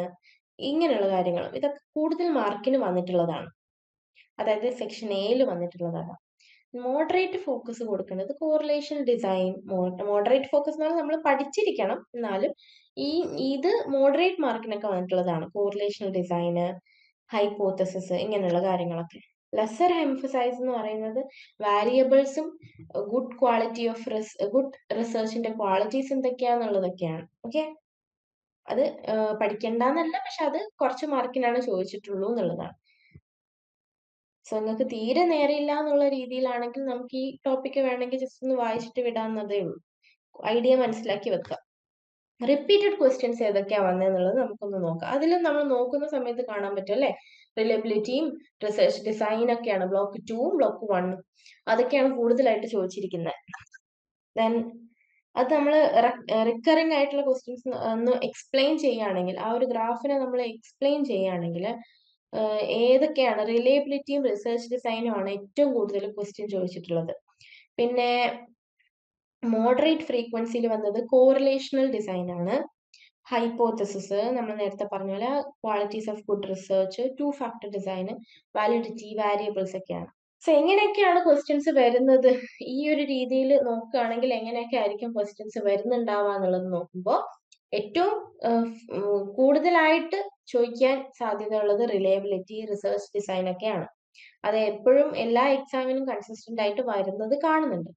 ഇങ്ങനെയുള്ള കാര്യങ്ങളും ഇതൊക്കെ കൂടുതൽ മാർക്കിന് വന്നിട്ടുള്ളതാണ്, അതായത് സെക്ഷൻ എയിൽ വന്നിട്ടുള്ളതാണ്. മോഡറേറ്റ് ഫോക്കസ് കൊടുക്കേണ്ടത് കോറിലേഷൻ ഡിസൈൻ. മോഡറേറ്റ് ഫോക്കസ് എന്ന് പറഞ്ഞാൽ നമ്മൾ പഠിച്ചിരിക്കണം, എന്നാലും ഇത് മോഡറേറ്റ് മാർക്കിനൊക്കെ വന്നിട്ടുള്ളതാണ്. കോറിലേഷണൽ ഡിസൈന്, ഹൈപ്പോത്തസിസ്, ഇങ്ങനെയുള്ള കാര്യങ്ങളൊക്കെ. ലെസർ എംഫസൈസ് എന്ന് പറയുന്നത് വാരിയബിൾസും ഗുഡ് ക്വാളിറ്റി ഓഫ് ഗുഡ് റിസർച്ചിന്റെ ക്വാളിറ്റീസ് എന്തൊക്കെയാന്നുള്ളതൊക്കെയാണ്. ഓക്കെ, അത് പഠിക്കണ്ടെന്നല്ല, പക്ഷെ അത് കുറച്ച് മാർക്കിനാണ് ചോദിച്ചിട്ടുള്ളൂ എന്നുള്ളതാണ്. സോ നിങ്ങൾക്ക് തീരെ നേരെയില്ല എന്നുള്ള രീതിയിലാണെങ്കിൽ നമുക്ക് ഈ ടോപ്പിക്ക് വേണമെങ്കിൽ ജസ്റ്റ് ഒന്ന് വായിച്ചിട്ട് വിടാവുന്നതേ ഉള്ളൂ. ഐഡിയ മനസ്സിലാക്കി വെക്കുക. റിപ്പീറ്റഡ് ക്വസ്റ്റ്യൻസ് ഏതൊക്കെയാ വന്നതെന്നുള്ളത് നമുക്കൊന്ന് നോക്കാം. അതിലും നമ്മൾ നോക്കുന്ന സമയത്ത് കാണാൻ പറ്റും അല്ലെ, റിലയബിലിറ്റിയും റിസർച്ച് ഡിസൈൻ ഒക്കെയാണ് ബ്ലോക്ക് 2-ഉം ബ്ലോക്ക് 1-ഉം അതൊക്കെയാണ് കൂടുതലായിട്ട് ചോദിച്ചിരിക്കുന്നത്. ദെൻ അത് നമ്മൾ റിക്കറിംഗ് ആയിട്ടുള്ള ക്വസ്റ്റ്യൻസ് ഒന്ന് എക്സ്പ്ലെയിൻ ചെയ്യുകയാണെങ്കിൽ, ആ ഒരു ഗ്രാഫിനെ നമ്മൾ എക്സ്പ്ലെയിൻ ചെയ്യുകയാണെങ്കിൽ ഏതൊക്കെയാണ് റിലയബിലിറ്റിയും റിസർച്ച് ഡിസൈനും ആണ് ഏറ്റവും കൂടുതൽ ക്വസ്റ്റ്യൻ ചോദിച്ചിട്ടുള്ളത്. പിന്നെ മോഡറേറ്റ് ഫ്രീക്വൻസിയിൽ വന്നത് കോറിലേഷണൽ ഡിസൈൻ ആണ്. ഹൈപ്പോത്തസിസ് നമ്മൾ നേരത്തെ പറഞ്ഞ പോലെ qualities of good research, to factor design, validity, variables ഒക്കെയാണ്. സോ എങ്ങനെയൊക്കെയാണ് ക്വസ്റ്റ്യൻസ് വരുന്നത്, ഈ ഒരു രീതിയിൽ നോക്കുകയാണെങ്കിൽ എങ്ങനെയൊക്കെ ആയിരിക്കും ക്വസ്റ്റ്യൻസ് വരുന്നുണ്ടാവുക എന്നുള്ളത് നോക്കുമ്പോൾ ഏറ്റവും കൂടുതലായിട്ട് ചോദിക്കാൻ സാധ്യതയുള്ളത് റിലയബിലിറ്റി, റിസർച്ച് ഡിസൈൻ ഒക്കെയാണ്. അത് എപ്പോഴും എല്ലാ എക്സാമിനും കൺസിസ്റ്റന്റ് ആയിട്ട് വരുന്നത് കാണുന്നുണ്ട്.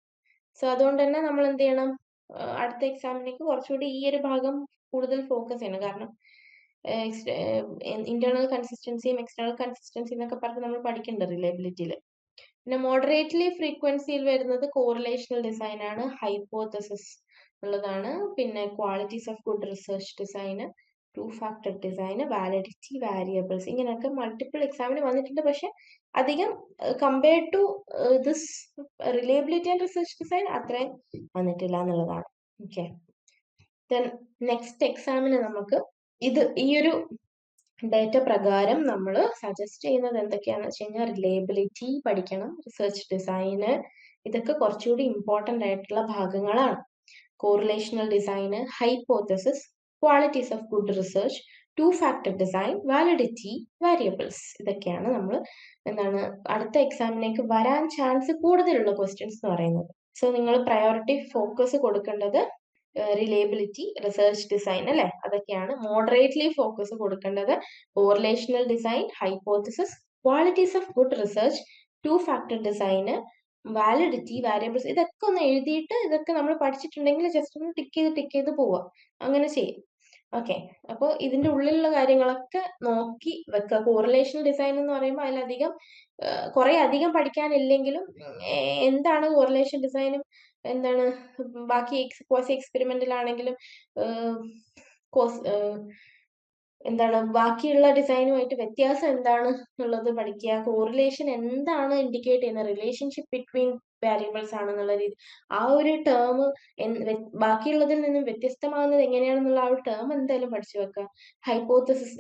സോ അതുകൊണ്ട് തന്നെ നമ്മൾ എന്ത് ചെയ്യണം, അടുത്ത എക്സാമിനേക്ക് കുറച്ചുകൂടി ഈ ഒരു ഭാഗം കൂടുതൽ ഫോക്കസ് ചെയ്യണം. കാരണം ഇന്റേണൽ കൺസിസ്റ്റൻസിയും എക്സ്റ്റേണൽ കൺസിസ്റ്റൻസിയും എന്നൊക്കെ പറഞ്ഞ് നമ്മൾ പഠിക്കുന്നുണ്ട് റിലയബിലിറ്റിയിൽ. പിന്നെ മോഡറേറ്റ്ലി ഫ്രീക്വൻസിയിൽ വരുന്നത് കോറിലേഷണൽ ഡിസൈൻ ആണ്, ഹൈപ്പോത്തസിസ് ഉള്ളതാണ്, പിന്നെ qualities of good research design, two factor design, validity, variables, ഇങ്ങനെയൊക്കെ മൾട്ടിപ്പിൾ എക്സാമിന് വന്നിട്ടുണ്ട്. പക്ഷെ അധികം compared to this reliability and research design അത്രയും വന്നിട്ടില്ല എന്നുള്ളതാണ്. ഓക്കെ, ദെൻ നെക്സ്റ്റ് എക്സാമിന് നമുക്ക് ഈ ഒരു ഡേറ്റ പ്രകാരം നമ്മൾ സജസ്റ്റ് ചെയ്യുന്നത് എന്തൊക്കെയാണെന്ന് വെച്ച് കഴിഞ്ഞാൽ റിലയബിലിറ്റി പഠിക്കണം, റിസർച്ച് ഡിസൈന്, ഇതൊക്കെ കുറച്ചുകൂടി ഇമ്പോർട്ടൻ്റ് ആയിട്ടുള്ള ഭാഗങ്ങളാണ്. Correlational design, hypothesis, qualities of good research, to factor design, validity, variables, ഇതൊക്കെയാണ് നമ്മൾ അടുത്ത എക്സാമിലേക്ക് വരാൻ ചാൻസ് കൂടുതലുള്ള ക്വസ്റ്റ്യൻസ് എന്ന് പറയുന്നത്. സോ നിങ്ങൾ പ്രയോറിറ്റി ഫോക്കസ് കൊടുക്കേണ്ടത് റിലയബിലിറ്റി, റിസർച്ച് ഡിസൈൻ അല്ലെ, അതൊക്കെയാണ്. മോഡറേറ്റ്ലി ഫോക്കസ് കൊടുക്കേണ്ടത് correlational design, hypothesis, qualities of good research, to factor design, validity, variables, ഇതൊക്കെ ഒന്ന് എഴുതിയിട്ട് ഇതൊക്കെ നമ്മൾ പഠിച്ചിട്ടുണ്ടെങ്കിൽ ജസ്റ്റ് ഒന്ന് ടിക്ക് ചെയ്ത് പോവാം, അങ്ങനെ ചെയ്യും. ഓക്കെ, അപ്പോൾ ഇതിന്റെ ഉള്ളിലുള്ള കാര്യങ്ങളൊക്കെ നോക്കി വെക്കുക. കോറിലേഷണൽ ഡിസൈൻ എന്ന് പറയുമ്പോൾ അതിലധികം കുറെ അധികം പഠിക്കാനില്ലെങ്കിലും എന്താണ് കോറിലേഷൻ ഡിസൈനും എന്താണ് ബാക്കി ക്വാസി എക്സ്പെരിമെന്റിലാണെങ്കിലും എന്താണ് ബാക്കിയുള്ള ഡിസൈനുമായിട്ട് വ്യത്യാസം എന്താണ് എന്നുള്ളത് പഠിക്കുക. കോറിലേഷൻ എന്താണ് ഇൻഡിക്കേറ്റ് ചെയ്യുന്നത്, റിലേഷൻഷിപ്പ് ബിറ്റ്വീൻ വാരിയബിൾസ് ആണെന്നുള്ള രീതി, ആ ഒരു ടേം ബാക്കിയുള്ളതിൽ നിന്നും വ്യത്യസ്തമാകുന്നത് എങ്ങനെയാണെന്നുള്ള ആ ഒരു ടേം എന്തായാലും പഠിച്ചു വെക്കുക. ഹൈപ്പോത്തസിസ്,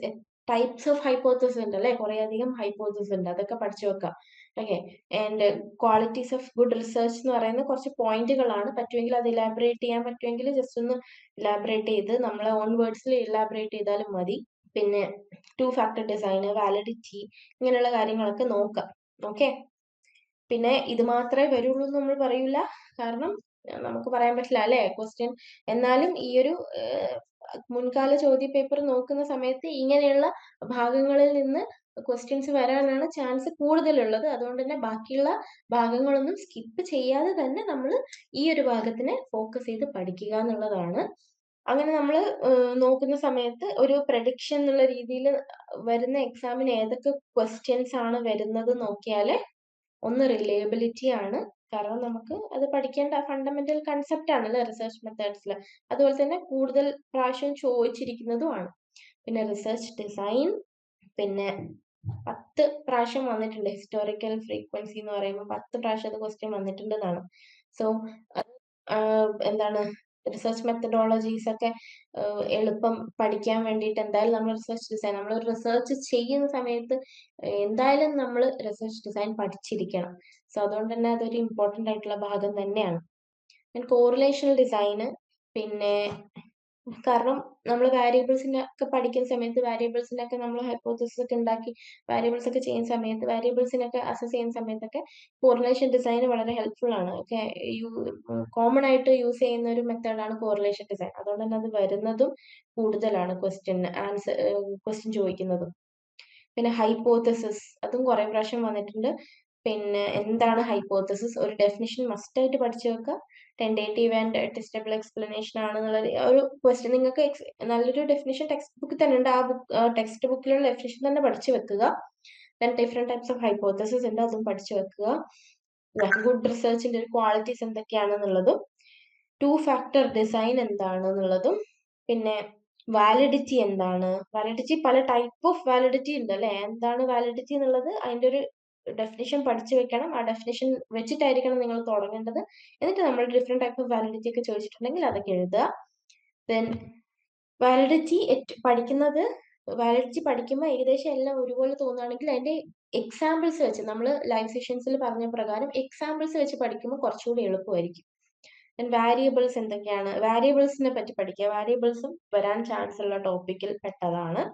ടൈപ്സ് ഓഫ് ഹൈപ്പോത്തസിസ് ഉണ്ട് അല്ലെ, കുറെ അധികം ഹൈപ്പോത്തസിസ് ഉണ്ട്, അതൊക്കെ പഠിച്ചു വെക്കുക. Okay, and qualities of good research എന്ന് പറയുന്ന കുറച്ച് പോയിന്റുകളാണ്. പറ്റുമെങ്കിൽ അത് ഇലാബറേറ്റ് ചെയ്യാൻ പറ്റുമെങ്കിൽ ജസ്റ്റ് ഒന്ന് ഇലാബറേറ്റ് ചെയ്ത് നമ്മളെ ഓൺ വേർഡ്സിൽ ഇലാബറേറ്റ് ചെയ്താലും മതി. പിന്നെ ടു ഫാക്ടർ ഡിസൈന്, വാലിഡിറ്റി, ഇങ്ങനെയുള്ള കാര്യങ്ങളൊക്കെ നോക്കാം. ഓക്കെ, പിന്നെ ഇത് മാത്രമേ വരുള്ളൂ എന്ന് നമ്മൾ പറയൂല, കാരണം നമുക്ക് പറയാൻ പറ്റില്ല അല്ലെ ക്വസ്റ്റ്യൻ. എന്നാലും ഈ ഒരു മുൻകാല ചോദ്യ പേപ്പർ നോക്കുന്ന സമയത്ത് ഇങ്ങനെയുള്ള ഭാഗങ്ങളിൽ നിന്ന് ക്വസ്റ്റ്യൻസ് വരാനാണ് ചാൻസ് കൂടുതലുള്ളത്. അതുകൊണ്ട് തന്നെ ബാക്കിയുള്ള ഭാഗങ്ങളൊന്നും സ്കിപ്പ് ചെയ്യാതെ തന്നെ നമ്മൾ ഈ ഒരു ഭാഗത്തിനെ ഫോക്കസ് ചെയ്ത് പഠിക്കുക എന്നുള്ളതാണ്. അങ്ങനെ നമ്മൾ നോക്കുന്ന സമയത്ത് ഒരു പ്രഡിക്ഷൻ എന്നുള്ള രീതിയിൽ വരുന്ന എക്സാമിന് ഏതൊക്കെ ക്വസ്റ്റ്യൻസ് ആണ് വരുന്നത് നോക്കിയാല് ഒന്ന് റിലയബിലിറ്റി ആണ്, കാരണം നമുക്ക് അത് പഠിക്കേണ്ട ഫണ്ടമെന്റൽ കൺസെപ്റ്റ് ആണല്ലോ റിസർച്ച് മെത്തേഡ്സിൽ, അതുപോലെ തന്നെ കൂടുതൽ പ്രാവശ്യം ചോദിച്ചിരിക്കുന്നതുമാണ്. പിന്നെ റിസർച്ച് ഡിസൈൻ, പിന്നെ 10 പ്രാവശ്യം വന്നിട്ടുണ്ട്, ഹിസ്റ്റോറിക്കൽ ഫ്രീക്വൻസി എന്ന് പറയുമ്പോൾ 10 പ്രാവശ്യം അത് ക്വസ്റ്റ്യൻ വന്നിട്ടുണ്ടെന്നാണ്. സോ എന്താണ് റിസർച്ച് മെത്തഡോളജീസ് ഒക്കെ എളുപ്പം പഠിക്കാൻ വേണ്ടിയിട്ട് എന്തായാലും നമ്മൾ റിസർച്ച് ഡിസൈൻ, നമ്മൾ റിസർച്ച് ചെയ്യുന്ന സമയത്ത് എന്തായാലും നമ്മൾ റിസർച്ച് ഡിസൈൻ പഠിച്ചിരിക്കണം. സോ അതുകൊണ്ട് തന്നെ അതൊരു ഇമ്പോർട്ടൻ്റ് ആയിട്ടുള്ള ഭാഗം തന്നെയാണ്. കോറിലേഷണൽ ഡിസൈന്, പിന്നെ കാരണം നമ്മൾ വാരിയബിൾസിനെ ഒക്കെ പഠിക്കുന്ന സമയത്ത് വാരിയബിൾസിനൊക്കെ നമ്മൾ ഹൈപ്പോത്തസിസ് ഒക്കെ ഉണ്ടാക്കി വാരിയബിൾസ് ഒക്കെ ചെയ്യുന്ന സമയത്ത് വാരിയബിൾസിനൊക്കെ അസസ് ചെയ്യുന്ന സമയത്തൊക്കെ കോറിലേഷൻ ഡിസൈൻ വളരെ ഹെൽപ്ഫുൾ ആണ്. ഓക്കെ, കോമൺ ആയിട്ട് യൂസ് ചെയ്യുന്ന ഒരു മെത്തേഡാണ് കോറിലേഷൻ ഡിസൈൻ. അതുകൊണ്ട് തന്നെ അത് വരുന്നതും കൂടുതലാണ് ക്വസ്റ്റ്യൻ ചോദിക്കുന്നതും. പിന്നെ ഹൈപ്പോത്തസിസ്, അതും കുറെ പ്രാവശ്യം വന്നിട്ടുണ്ട്. പിന്നെ എന്താണ് ഹൈപ്പോത്തസിസ്, ഒരു ഡെഫിനിഷൻ മസ്റ്റ് ആയിട്ട് പഠിച്ചു വെക്കുക. ടെൻഡേറ്റീവ് ആൻഡ് ടെസ്റ്റബിൾ എക്സ്പ്ലനേഷൻ ആണെന്നുള്ള ഒരു ക്വസ്റ്റ്യൻ നിങ്ങൾക്ക് നല്ലൊരു ഡെഫിനിഷൻ ടെക്സ്റ്റ് ബുക്കിൽ തന്നെ ഉണ്ട്, ആ ടെക്സ്റ്റ് ബുക്കിലുള്ള ഡെഫിനിഷൻ തന്നെ പഠിച്ചു വെക്കുക. Then different types of hypothesis ഉണ്ട്, അതും പഠിച്ചു വെക്കുക. ഗുഡ് റിസർച്ചിന്റെ ഒരു ക്വാളിറ്റീസ് എന്തൊക്കെയാണെന്നുള്ളതും, ടു ഫാക്ടർ ഡിസൈൻ എന്താണെന്നുള്ളതും, പിന്നെ വാലിഡിറ്റി എന്താണ്, വാലിഡിറ്റി പല ടൈപ്പ് ഓഫ് വാലിഡിറ്റി ഉണ്ട് അല്ലെ, എന്താണ് വാലിഡിറ്റി എന്നുള്ളത് അതിന്റെ ഒരു ഡെഫിനിഷൻ പഠിച്ചു വെക്കണം. ആ ഡെഫിനിഷൻ വെച്ചിട്ടായിരിക്കണം നിങ്ങൾ തുടങ്ങേണ്ടത്. എന്നിട്ട് നമ്മൾ ഡിഫറെന്റ് ടൈപ്പ് ഓഫ് വാലിഡിറ്റി ഒക്കെ ചോദിച്ചിട്ടുണ്ടെങ്കിൽ അതൊക്കെ എഴുതുക. ദെൻ വാലിഡിറ്റി പഠിക്കുമ്പോൾ ഏകദേശം എല്ലാം ഒരുപോലെ തോന്നുകയാണെങ്കിൽ അതിന്റെ എക്സാമ്പിൾസ് വെച്ച് നമ്മൾ ലൈവ് സെഷൻസിൽ പറഞ്ഞ പ്രകാരം എക്സാമ്പിൾസ് വെച്ച് പഠിക്കുമ്പോൾ കുറച്ചുകൂടി എളുപ്പമായിരിക്കും. വാരിയബിൾസ് എന്തൊക്കെയാണ്, വാരിയബിൾസിനെ പറ്റി പഠിക്കുക. വാരിയബിൾസും വരാൻ ചാൻസ് ഉള്ള ടോപ്പിക്കിൽ പെട്ടതാണ്.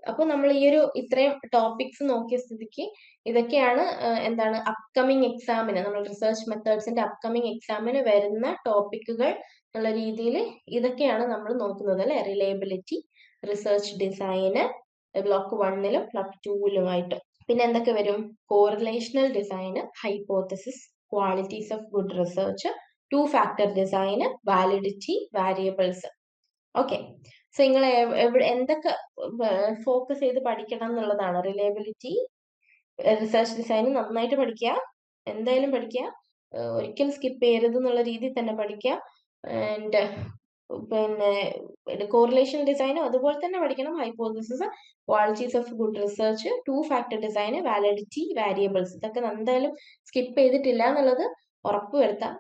അപ്പോൾ നമ്മൾ ഈ ഒരു ഇത്രയും ടോപ്പിക്സ് നോക്കിയ സ്ഥിതിക്ക് ഇതൊക്കെയാണ് എന്താണ് അപ്കമിങ് എക്സാമിന്, നമ്മൾ റിസർച്ച് മെത്തേഡ്സിന്റെ അപ്കമിങ് എക്സാമിന് വരുന്ന ടോപ്പിക്കുകൾ എന്നുള്ള രീതിയിൽ ഇതൊക്കെയാണ് നമ്മൾ നോക്കുന്നത് അല്ലെ. റിലയബിലിറ്റി, റിസർച്ച് ഡിസൈന് ബ്ലോക്ക് 1-ലും ബ്ലോക്ക് 2-ലുമായിട്ട്. പിന്നെ എന്തൊക്കെ വരും, correlational design, hypothesis, qualities of good research, to factor design, validity, variables. Okay, so നിങ്ങൾ എന്തൊക്കെ ഫോക്കസ് ചെയ്ത് പഠിക്കണം എന്നുള്ളതാണ്. റിലയബിലിറ്റി, റിസർച്ച് ഡിസൈൻ നന്നായിട്ട് പഠിക്കുക, എന്തായാലും പഠിക്കുക, ഒരിക്കലും സ്കിപ്പ് ചെയ്യരുത് എന്നുള്ള രീതിയിൽ തന്നെ പഠിക്കുക. ആൻഡ് പിന്നെ കോറിലേഷൻ ഡിസൈനും അതുപോലെ തന്നെ പഠിക്കണം. Hypothesis, qualities of good research, to factor design, validity, variables, ഇതൊക്കെ എന്തായാലും സ്കിപ്പ് ചെയ്തിട്ടില്ല എന്നുള്ളത് ഉറപ്പുവരുത്താം.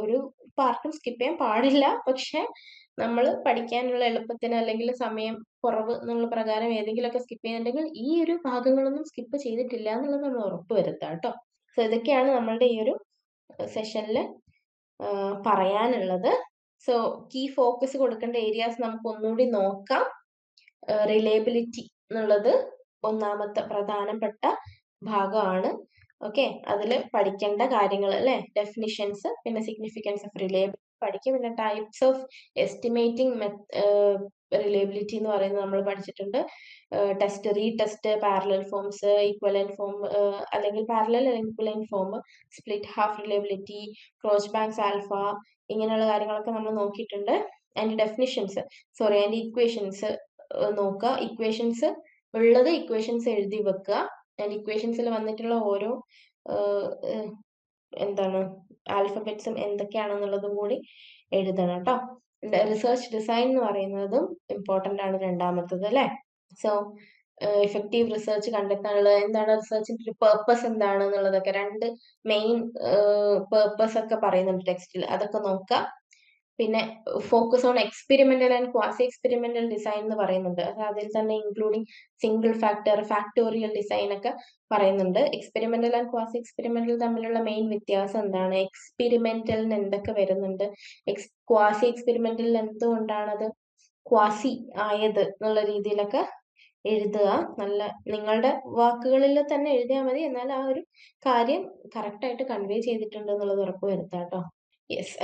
ഒരു പാർട്ടും സ്കിപ്പ് ചെയ്യാൻ പാടില്ല. പക്ഷെ നമ്മൾ പഠിക്കാനുള്ള എളുപ്പത്തിന് അല്ലെങ്കിൽ സമയം കുറവ് എന്നുള്ള പ്രകാരം ഏതെങ്കിലുമൊക്കെ സ്കിപ്പ് ചെയ്യുന്നുണ്ടെങ്കിൽ ഈ ഒരു ഭാഗങ്ങളൊന്നും സ്കിപ്പ് ചെയ്തിട്ടില്ല എന്നുള്ളത് നമ്മൾ ഉറപ്പുവരുത്താം കേട്ടോ. സോ ഇതൊക്കെയാണ് നമ്മളുടെ ഈ ഒരു സെഷനിൽ പറയാനുള്ളത്. സോ കീ ഫോക്കസ് കൊടുക്കേണ്ട ഏരിയാസ് നമുക്ക് ഒന്നുകൂടി നോക്കാം. റിലയബിലിറ്റി എന്നുള്ളത് ഒന്നാമത്തെ പ്രധാനപ്പെട്ട ഭാഗമാണ്. ഓക്കെ, അതിൽ പഠിക്കേണ്ട കാര്യങ്ങൾ അല്ലെ, ഡെഫിനിഷൻസ്, പിന്നെ സിഗ്നിഫിക്കൻസ് ഓഫ് റിലയബിലിറ്റി പഠിക്കും, പിന്നെ ടൈപ്സ് ഓഫ് എസ്റ്റിമേറ്റിംഗ് റിലയബിലിറ്റി എന്ന് പറയുന്നത് നമ്മൾ പഠിച്ചിട്ടുണ്ട്. Test, re test, parallel forms, equivalent form അല്ലെങ്കിൽ പാരലൽ അല്ലെങ്കിൽ equivalent form, split half reliability, crotch banks alpha, ഇങ്ങനെയുള്ള കാര്യങ്ങളൊക്കെ നമ്മൾ നോക്കിയിട്ടുണ്ട്. അതിന്റെ ഡെഫിനിഷൻസ്, അതിന്റെ ഇക്വേഷൻസ് നോക്കുക. ഇക്വേഷൻസ് ഉള്ളത് ഇക്വേഷൻസ് എഴുതി വെക്കുക. ആൻഡ് ഇക്വേഷൻസിൽ വന്നിട്ടുള്ള ഓരോ എന്താണ് ആൽഫബറ്റ്സും എന്തൊക്കെയാണെന്നുള്ളതും കൂടി എഴുതണം കേട്ടോ. റിസർച്ച് ഡിസൈൻ എന്ന് പറയുന്നതും ഇമ്പോർട്ടന്റ് ആണ്, രണ്ടാമത്തത് അല്ലെ. സോ ഇഫക്റ്റീവ് റിസർച്ച് കണ്ടെത്താനുള്ള എന്താണ്, റിസർച്ചിന്റെ ഒരു പേർപ്പസ് എന്താണെന്നുള്ളതൊക്കെ, രണ്ട് മെയിൻ പേർപ്പസ് ഒക്കെ പറയുന്നുണ്ട് ടെക്സ്റ്റിൽ, അതൊക്കെ നോക്കുക. പിന്നെ focus on experimental and quasi experimental design എന്ന് പറയുന്നുണ്ട്. അതിൽ തന്നെ including single factor, factorial design ഒക്കെ പറയുന്നുണ്ട്. എക്സ്പെരിമെന്റൽ ആൻഡ് ക്വാസി എക്സ്പെരിമെന്റൽ തമ്മിലുള്ള മെയിൻ വ്യത്യാസം എന്താണ്, എക്സ്പെരിമെന്റലിന് എന്തൊക്കെ വരുന്നുണ്ട്, ക്വാസി എക്സ്പെരിമെന്റലിൽ എന്തുകൊണ്ടാണ് അത് ക്വാസി ആയത് എന്നുള്ള രീതിയിലൊക്കെ എഴുതുക. നല്ല നിങ്ങളുടെ വാക്കുകളിൽ തന്നെ എഴുതിയാൽ മതി, എന്നാൽ ആ ഒരു കാര്യം കറക്റ്റ് ആയിട്ട് കൺവേ ചെയ്തിട്ടുണ്ട് എന്നുള്ളത് ഉറപ്പ് വരുത്താം കേട്ടോ. യെസ്.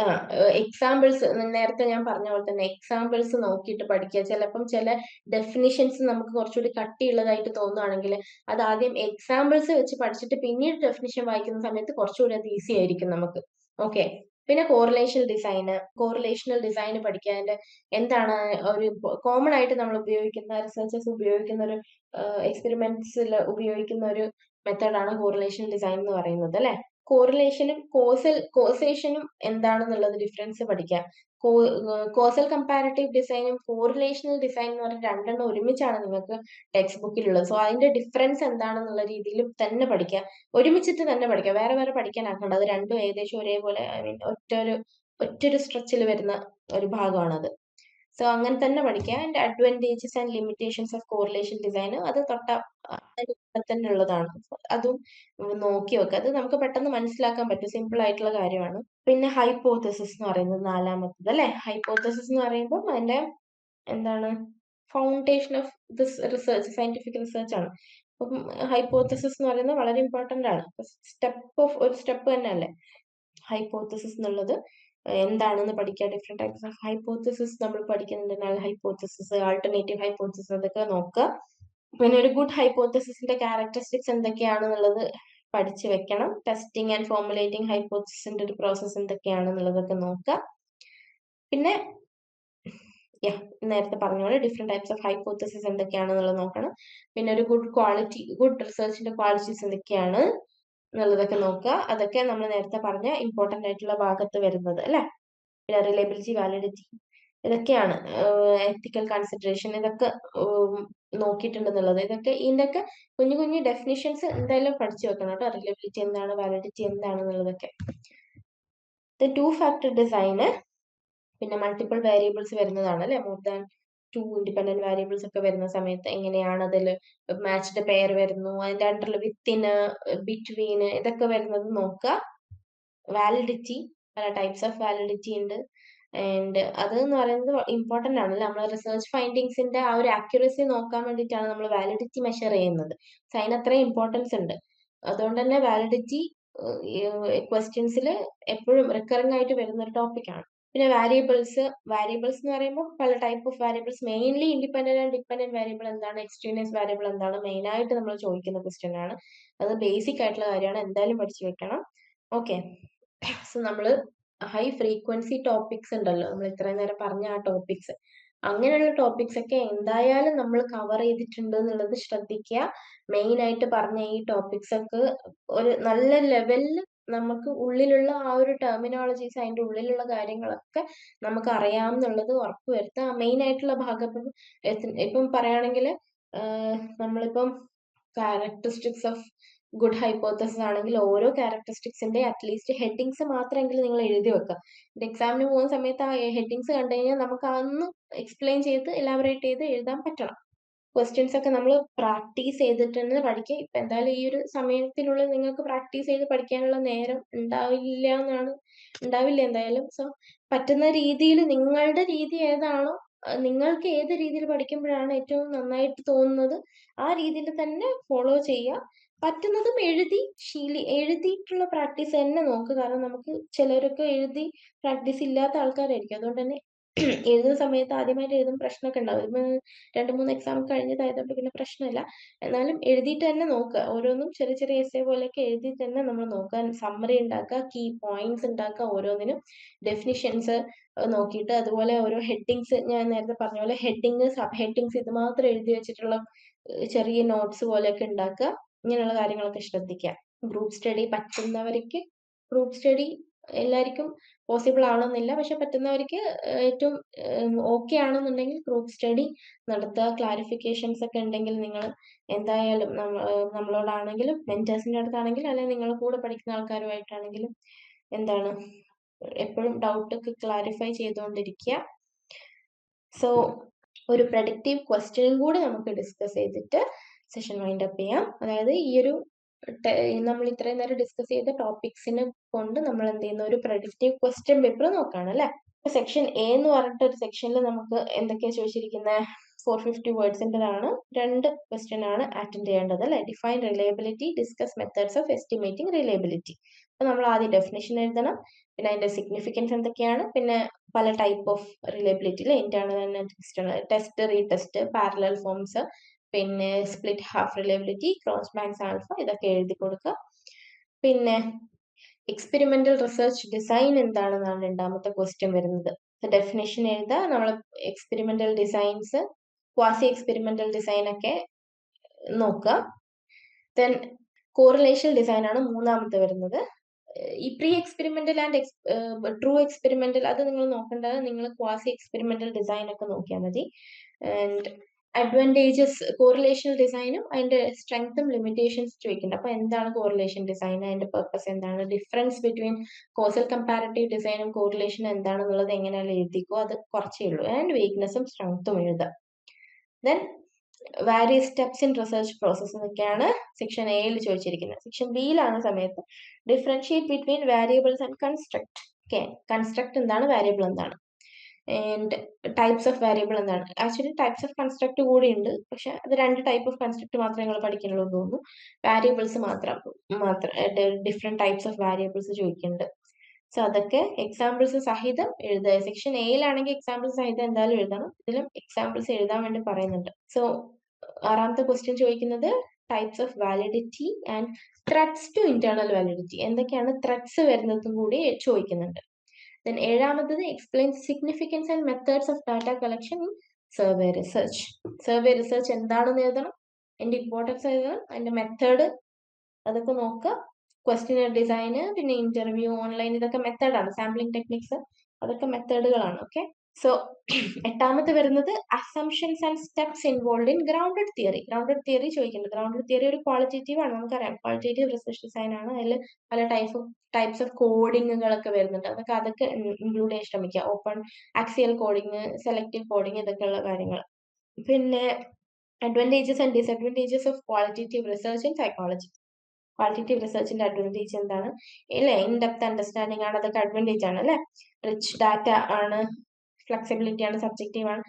എക്സാമ്പിൾസ് നേരത്തെ ഞാൻ പറഞ്ഞ പോലെ തന്നെ എക്സാമ്പിൾസ് നോക്കിയിട്ട് പഠിക്കുക. ചിലപ്പം ചില ഡെഫിനിഷൻസ് നമുക്ക് കുറച്ചുകൂടി കട്ടിയുള്ളതായിട്ട് തോന്നുകയാണെങ്കിൽ അത് ആദ്യം എക്സാമ്പിൾസ് വെച്ച് പഠിച്ചിട്ട് പിന്നീട് ഡെഫിനിഷൻ വായിക്കുന്ന സമയത്ത് കുറച്ചുകൂടി അത് ഈസി ആയിരിക്കും നമുക്ക്. ഓക്കെ. പിന്നെ കോറിലേഷണൽ ഡിസൈൻ പഠിക്കാൻ്റെ എന്താണ് ഒരു കോമൺ ആയിട്ട് നമ്മൾ ഉപയോഗിക്കുന്ന റിസർച്ചേഴ്സ് ഉപയോഗിക്കുന്ന ഒരു എക്സ്പെരിമെന്റ്സിൽ ഉപയോഗിക്കുന്ന ഒരു മെത്തേഡാണ് കോറിലേഷണൽ ഡിസൈൻ എന്ന് പറയുന്നത് അല്ലെ. കോറിലേഷനും കോസേഷനും എന്താണെന്നുള്ളത് ഡിഫറൻസ് പഠിക്കാം. കോസൽ കമ്പാരറ്റീവ് ഡിസൈനും കോറിലേഷണൽ ഡിസൈൻ എന്ന് പറഞ്ഞ രണ്ടെണ്ണം ഒരുമിച്ചാണ് നിങ്ങൾക്ക് ടെക്സ്റ്റ് ബുക്കിലുള്ളത്. സോ അതിന്റെ ഡിഫറൻസ് എന്താണെന്നുള്ള രീതിയിൽ തന്നെ പഠിക്കാം, ഒരുമിച്ചിട്ട് തന്നെ പഠിക്കാം, വേറെ വേറെ പഠിക്കാനാക്കണ്ട. അത് രണ്ടും ഏകദേശം ഒരേപോലെ, ഐ മീൻ ഒറ്റൊരു സ്ട്രെച്ചിൽ വരുന്ന ഒരു ഭാഗമാണത്. സോ അങ്ങനെ തന്നെ പഠിക്കാം. And advantages and limitations of correlation design അത് തന്നെ ഉള്ളതാണ്. അതും നോക്കി വെക്കുക. അത് നമുക്ക് പെട്ടെന്ന് മനസ്സിലാക്കാൻ പറ്റും, സിമ്പിൾ ആയിട്ടുള്ള കാര്യമാണ്. പിന്നെ ഹൈപ്പോത്തസിസ് എന്ന് പറയുന്നത് നാലാമത്തത് അല്ലെ. ഹൈപ്പോത്തസിസ് എന്ന് പറയുമ്പോൾ അതിന്റെ എന്താണ് foundation of this research, scientific research ആണ്. അപ്പം ഹൈപ്പോത്തസിസ് എന്ന് പറയുന്നത് വളരെ ഇമ്പോർട്ടന്റ് ആണ്. ഒരു സ്റ്റെപ്പ് തന്നെ അല്ലേ ഹൈപ്പോത്തസിസ് എന്നുള്ളത്. എന്താണെന്ന് പഠിക്കുക, ഡിഫറെന്റ് ടൈപ്സ് ഓഫ് ഹൈപ്പോത്തസിസ് നമ്മൾ പഠിക്കുന്നുണ്ട്. നൾ ഹൈപ്പോത്തസിസ്, ആൾട്ടർനേറ്റീവ് ഹൈപ്പോത്തസിസ്, അതൊക്കെ നോക്കുക. പിന്നെ ഒരു ഗുഡ് ഹൈപ്പോത്തസിസിന്റെ ക്യാരക്ടറിസ്റ്റിക്സ് എന്തൊക്കെയാണെന്നുള്ളത് പഠിച്ചു വെക്കണം. ടെസ്റ്റിംഗ് ആൻഡ് ഫോർമുലേറ്റിംഗ് ഹൈപ്പോത്തസിസിന്റെ ഒരു പ്രോസസ് എന്തൊക്കെയാണെന്നുള്ളതൊക്കെ നോക്കുക. പിന്നെ നേരത്തെ പറഞ്ഞ പോലെ ഡിഫറെന്റ് ടൈപ്സ് ഓഫ് ഹൈപ്പോത്തസിസ് എന്തൊക്കെയാണെന്നുള്ളത് നോക്കണം. പിന്നെ ഒരു ഗുഡ് റിസർച്ചിന്റെ ക്വാളിറ്റീസ് എന്തൊക്കെയാണ് എന്നുള്ളതൊക്കെ നോക്കുക. അതൊക്കെ നമ്മൾ നേരത്തെ പറഞ്ഞ ഇമ്പോർട്ടന്റ് ആയിട്ടുള്ള ഭാഗത്ത് വരുന്നത് അല്ലെ. പിന്നെ റിലയബിലിറ്റി, വാലിഡിറ്റി, ഇതൊക്കെയാണ്. എത്തിക്കൽ കൺസിഡറേഷൻ, ഇതൊക്കെ നോക്കിയിട്ടുണ്ടെന്നുള്ളത്. ഇതിന്റെയൊക്കെ കുഞ്ഞു കുഞ്ഞു ഡെഫിനിഷൻസ് എന്തായാലും പഠിച്ചു വെക്കണം കേട്ടോ. റിലയബിലിറ്റി എന്താണ്, വാലിഡിറ്റി എന്താണെന്നുള്ളതൊക്കെ. ടു ഫാക്ടർ ഡിസൈന്, പിന്നെ മൾട്ടിപ്പിൾ വേരിയബിൾസ് വരുന്നതാണ് അല്ലെ. മോർ ദാൻ 2 ഇൻഡിപെൻഡന്റ് വേരിയബിൾസ് ഒക്കെ വരുന്ന സമയത്ത് എങ്ങനെയാണ് അതിൽ മാച്ച്ഡ് പെയർ വരുന്നു, അതിന്റെ അണ്ടറിൽ വിത്തിന്, ബിറ്റ്വീന്, ഇതൊക്കെ വരുന്നത് നോക്കുക. വാലിഡിറ്റി, പല ടൈപ്സ് ഓഫ് വാലിഡിറ്റി ഉണ്ട്. ആൻഡ് അത് എന്ന് പറയുന്നത് ഇമ്പോർട്ടന്റ് ആണ്. നമ്മൾ റിസർച്ച് ഫൈൻഡിങ്സിന്റെ ആ ഒരു ആക്യുറസി നോക്കാൻ വേണ്ടിയിട്ടാണ് നമ്മൾ വാലിഡിറ്റി മെഷർ ചെയ്യുന്നത്. സോ അതിന് അത്രയും ഇമ്പോർട്ടൻസ് ഉണ്ട്. അതുകൊണ്ട് തന്നെ വാലിഡിറ്റി ക്വസ്റ്റ്യൻസിൽ എപ്പോഴും റിക്കറിംഗ് ആയിട്ട് വരുന്ന ഒരു ടോപ്പിക്കാണ്. പിന്നെ വാരിയബിൾസ് എന്ന് പറയുമ്പോൾ പല type of variables, mainly independent and dependent variable എന്താണ്, എക്സ്ട്രീനിയസ് വാരിയബിൾ എന്താണ്, മെയിൻ ആയിട്ട് നമ്മൾ ചോദിക്കുന്ന ക്വസ്റ്റ്യൻ ആണ്. അത് ബേസിക് ആയിട്ടുള്ള കാര്യമാണ്, എന്തായാലും പഠിച്ചു വെക്കണം. ഓക്കെ. സോ നമ്മൾ ഹൈ ഫ്രീക്വൻസി ടോപ്പിക്സ് ഉണ്ടല്ലോ, നമ്മൾ ഇത്രയും നേരം പറഞ്ഞ ആ ടോപ്പിക്സ്, അങ്ങനെയുള്ള ടോപ്പിക്സ് ഒക്കെ എന്തായാലും നമ്മൾ കവർ ചെയ്തിട്ടുണ്ട് എന്നുള്ളത് ശ്രദ്ധിക്കുക. മെയിൻ ആയിട്ട് പറഞ്ഞ ഈ ടോപ്പിക്സ് ഒക്കെ ഒരു നല്ല ലെവലിൽ നമുക്ക് ഉള്ളിലുള്ള ആ ഒരു ടെർമിനോളജീസ്, അതിന്റെ ഉള്ളിലുള്ള കാര്യങ്ങളൊക്കെ നമുക്ക് അറിയാമെന്നുള്ളത് ഉറപ്പുവരുത്തുക. മെയിൻ ആയിട്ടുള്ള ഭാഗം ഇപ്പം പറയുകയാണെങ്കിൽ നമ്മളിപ്പം ക്യാരക്ടറിസ്റ്റിക്സ് ഓഫ് ഗുഡ് ഹൈപ്പോത്തസിസ് ആണെങ്കിൽ ഓരോ ക്യാരക്ടറിസ്റ്റിക്സിന്റെ അറ്റ്ലീസ്റ്റ് ഹെഡിങ്സ് മാത്രമെങ്കിലും നിങ്ങൾ എഴുതി വെക്കുക. എക്സാമിന് പോകുന്ന സമയത്ത് ആ ഹെഡിങ്സ് കണ്ടു കഴിഞ്ഞാൽ നമുക്ക് അതൊന്ന് എക്സ്പ്ലെയിൻ ചെയ്ത് എലാബറേറ്റ് ചെയ്ത് എഴുതാൻ പറ്റണം. ക്വസ്റ്റ്യൻസ് ഒക്കെ നമ്മൾ പ്രാക്ടീസ് ചെയ്തിട്ട് തന്നെ പഠിക്കുക. ഇപ്പൊ എന്തായാലും ഈ ഒരു സമയത്തിനുള്ളിൽ നിങ്ങൾക്ക് പ്രാക്ടീസ് ചെയ്ത് പഠിക്കാനുള്ള നേരം ഉണ്ടാവില്ല എന്തായാലും. സോ പറ്റുന്ന രീതിയിൽ നിങ്ങളുടെ രീതി ഏതാണോ, നിങ്ങൾക്ക് ഏത് രീതിയിൽ പഠിക്കുമ്പോഴാണ് ഏറ്റവും നന്നായിട്ട് തോന്നുന്നത് ആ രീതിയിൽ തന്നെ ഫോളോ ചെയ്യുക. പറ്റുന്നതും എഴുതിയിട്ടുള്ള പ്രാക്ടീസ് തന്നെ നോക്കുക. കാരണം നമുക്ക് ചിലരൊക്കെ എഴുതി പ്രാക്ടീസ് ഇല്ലാത്ത ആൾക്കാരായിരിക്കും. അതുകൊണ്ട് തന്നെ എഴുതുന്ന സമയത്ത് ആദ്യമായിട്ട് എഴുതുമ്പോൾ പ്രശ്നമൊക്കെ ഉണ്ടാവും. ഇപ്പം 2-3 എക്സാം കഴിഞ്ഞതായതുകൊണ്ട് പിന്നെ പ്രശ്നമില്ല. എന്നാലും എഴുതിയിട്ട് തന്നെ നോക്കുക. ഓരോന്നും ചെറിയ ചെറിയ എസ്സേ പോലെയൊക്കെ എഴുതി തന്നെ നമ്മൾ നോക്കുക. സമ്മറി ഉണ്ടാക്കുക, കീ പോയിന്റ്സ് ഉണ്ടാക്കുക, ഓരോന്നിനും ഡെഫിനിഷൻസ് നോക്കിയിട്ട്, അതുപോലെ ഓരോ ഹെഡിങ്സ് ഞാൻ നേരത്തെ പറഞ്ഞ പോലെ സബ് ഹെഡിങ്സ് ഇത് മാത്രം എഴുതി വെച്ചിട്ടുള്ള ചെറിയ നോട്ട്സ് പോലെയൊക്കെ ഉണ്ടാക്കുക. ഇങ്ങനെയുള്ള കാര്യങ്ങളൊക്കെ ശ്രദ്ധിക്കുക. ഗ്രൂപ്പ് സ്റ്റഡി പറ്റുന്നവർക്ക് ഗ്രൂപ്പ് സ്റ്റഡി എല്ലാവർക്കും പോസിബിൾ ആവണമെന്നില്ല. പക്ഷെ പറ്റുന്നവർക്ക് ഏറ്റവും ഓക്കെ ആണെന്നുണ്ടെങ്കിൽ ഗ്രൂപ്പ് സ്റ്റഡി നടത്തുക. ക്ലാരിഫിക്കേഷൻസ് ഒക്കെ ഉണ്ടെങ്കിൽ നിങ്ങൾ എന്തായാലും നമ്മളോടാണെങ്കിലും മെന്റേഴ്സിന്റെ അടുത്താണെങ്കിലും അല്ലെങ്കിൽ നിങ്ങളുടെ കൂടെ പഠിക്കുന്ന ആൾക്കാരുമായിട്ടാണെങ്കിലും എന്താണ് എപ്പോഴും ഡൗട്ട് ഒക്കെ ക്ലാരിഫൈ ചെയ്തുകൊണ്ടിരിക്കുക. സോ ഒരു പ്രഡിക്റ്റീവ് ക്വസ്റ്റ്യനും കൂടി നമുക്ക് ഡിസ്കസ് ചെയ്തിട്ട് സെഷൻ വൈൻഡ് അപ്പ് ചെയ്യാം. അതായത് ഈ ഒരു നമ്മൾ ഇത്രയും നേരം ഡിസ്കസ് ചെയ്ത ടോപ്പിക്സിനെ കൊണ്ട് നമ്മൾ എന്ത് ചെയ്യുന്ന ഒരു പ്രഡിക്റ്റീവ് ക്വസ്റ്റ്യൻ പേപ്പർ നോക്കാണ് അല്ലെ. സെക്ഷൻ എ എന്ന് പറഞ്ഞിട്ട് ഒരു സെക്ഷനിൽ നമുക്ക് എന്തൊക്കെയാ ചോദിച്ചിരിക്കുന്നത്? 450 വേർഡ്സിൻ്റെതാണ്. 2 ക്വസ്റ്റ്യൻ ആണ് അറ്റൻഡ് ചെയ്യേണ്ടത് അല്ലെ. Define reliability, discuss methods of estimating reliability. അപ്പൊ നമ്മൾ ആദ്യം ഡെഫിനേഷൻ എഴുതണം, പിന്നെ അതിന്റെ സിഗ്നിഫിക്കൻസ് എന്തൊക്കെയാണ്, പിന്നെ പല ടൈപ്പ് ഓഫ് റിലയബിലിറ്റി അല്ലെ, internal and external, test, retest, parallel forms, പിന്നെ split half reliability, Cronbach's alpha, ഇതൊക്കെ എഴുതി കൊടുക്കുക. പിന്നെ എക്സ്പെരിമെന്റൽ റിസർച്ച് ഡിസൈൻ എന്താണെന്നാണ് രണ്ടാമത്തെ ക്വസ്റ്റ്യൻ വരുന്നത്. ഡെഫിനേഷൻ എഴുതുക. നമ്മൾ experimental designs, quasi experimental design ഒക്കെ നോക്കുക. ദെൻ കോറിലേഷൻ ഡിസൈൻ ആണ് മൂന്നാമത്തെ വരുന്നത്. ഈ pre experimental and true experimental അത് നിങ്ങൾ നോക്കേണ്ടത് നിങ്ങൾ ക്വാസി എക്സ്പെരിമെന്റൽ ഡിസൈൻ ഒക്കെ നോക്കിയാൽ മതി. ആൻഡ് അഡ്വാൻറ്റേജസ്, കോറിലേഷൻ ഡിസൈനും അതിന്റെ സ്ട്രെങ്ത്തും ലിമിറ്റേഷൻസ് ചോദിക്കുന്നുണ്ട്. അപ്പൊ എന്താണ് കോറിലേഷൻ ഡിസൈൻ, അതിന്റെ പർപ്പസ് എന്താണ്, ഡിഫറൻസ് ബിറ്റ്വീൻ കോസൽ കമ്പാരറ്റീവ് ഡിസൈനും കോറിലേഷനും എന്താണെന്നുള്ളത് എങ്ങനെയാണ് എഴുതിക്കോ, അത് കുറച്ചേ ഉള്ളൂ. ആൻഡ് വീക്ക്നെസ്സും സ്ട്രെങ്ത്തും എഴുതുക. Then various steps in research process എന്നൊക്കെയാണ് സെക്ഷൻ എയിൽ ചോദിച്ചിരിക്കുന്നത്. സെക്ഷൻ ബിയിലാണ് സമയത്ത് differentiate between variables and construct. Okay, construct എന്താണ്, വാരിയബിൾ എന്താണ്, ആൻഡ് ടൈപ്സ് ഓഫ് വാരിയബിൾ എന്താണ്. ആക്ച്വലി ടൈപ്സ് ഓഫ് കൺസ്ട്രക്ട് കൂടി ഉണ്ട്, പക്ഷെ അത് 2 ടൈപ്പ് ഓഫ് കൺസ്ട്രക്ട് മാത്രമേ നിങ്ങൾ പഠിക്കുന്നുള്ളൂ തോന്നുന്നു. വാരിയബിൾസ് മാത്രം ഡിഫറെന്റ് ടൈപ്സ് ഓഫ് വാരിയബിൾസ് ചോദിക്കുന്നുണ്ട്. സോ അതൊക്കെ എക്സാമ്പിൾസ് സഹിതം എഴുതുക. സെക്ഷൻ എയിലാണെങ്കിൽ എക്സാമ്പിൾസ് സഹിതം എന്തായാലും എഴുതണം. ഇതിലും എക്സാമ്പിൾസ് എഴുതാൻ വേണ്ടി പറയുന്നുണ്ട്. സോ 6ാമത്തെ ക്വസ്റ്റ്യൻ ചോദിക്കുന്നത് types of validity and threats to internal validity. എന്തൊക്കെയാണ് ത്രെഡ്സ് വരുന്നതും കൂടി ചോദിക്കുന്നുണ്ട്. Then 7ാമത്തത് explain significance and methods of data collection in survey research. Survey research എന്താണെന്ന് എഴുതണം, അതിന്റെ ഇമ്പോർട്ടൻസ് എഴുതണം, അതിന്റെ മെത്തേഡ് അതൊക്കെ നോക്കുക. ക്വസ്റ്റ്യൻ ഡിസൈന്, പിന്നെ ഇന്റർവ്യൂ, ഓൺലൈൻ, ഇതൊക്കെ മെത്തേഡാണ്. സാമ്പിളിംഗ് ടെക്നിക്സ് അതൊക്കെ മെത്തേഡുകളാണ്. ഓക്കെ, സോ 8ാമത്തെ വരുന്നത് assumptions and steps involve in grounded theory. Grounded theory ചോദിക്കുന്നുണ്ട്. ഗ്രൗണ്ടഡ് തിയറി ഒരു ക്വാളിറ്റേറ്റീവ് ആണ്, നമുക്കറിയാം. ക്വാളിറ്റേറ്റീവ് റിസർച്ച് ഡിസൈൻ ആണ്. അതിൽ പല ടൈപ്സ് ഓഫ് കോഡിങ്ങുകളൊക്കെ വരുന്നുണ്ട്. അതൊക്കെ ഇൻക്ലൂഡ് ചെയ്യാൻ ശ്രമിക്കുക. Open axial coding, selective coding, ഇതൊക്കെയുള്ള കാര്യങ്ങൾ. പിന്നെ advantages and disadvantages of qualitative research in psychology. Qualitative റിസർച്ചിന്റെ അഡ്വാൻറ്റേജ് എന്താണ് അല്ലെ, ഇൻ ഡെപ്ത് അണ്ടർസ്റ്റാൻഡിംഗ് ആണ്, അതൊക്കെ അഡ്വാൻറ്റേജ് ആണ് അല്ലെ. റിച്ച് ഡാറ്റ ആണ്, ഫ്ലെക്സിബിലിറ്റി ആണ്, സബ്ജക്റ്റീവ് ആണ്.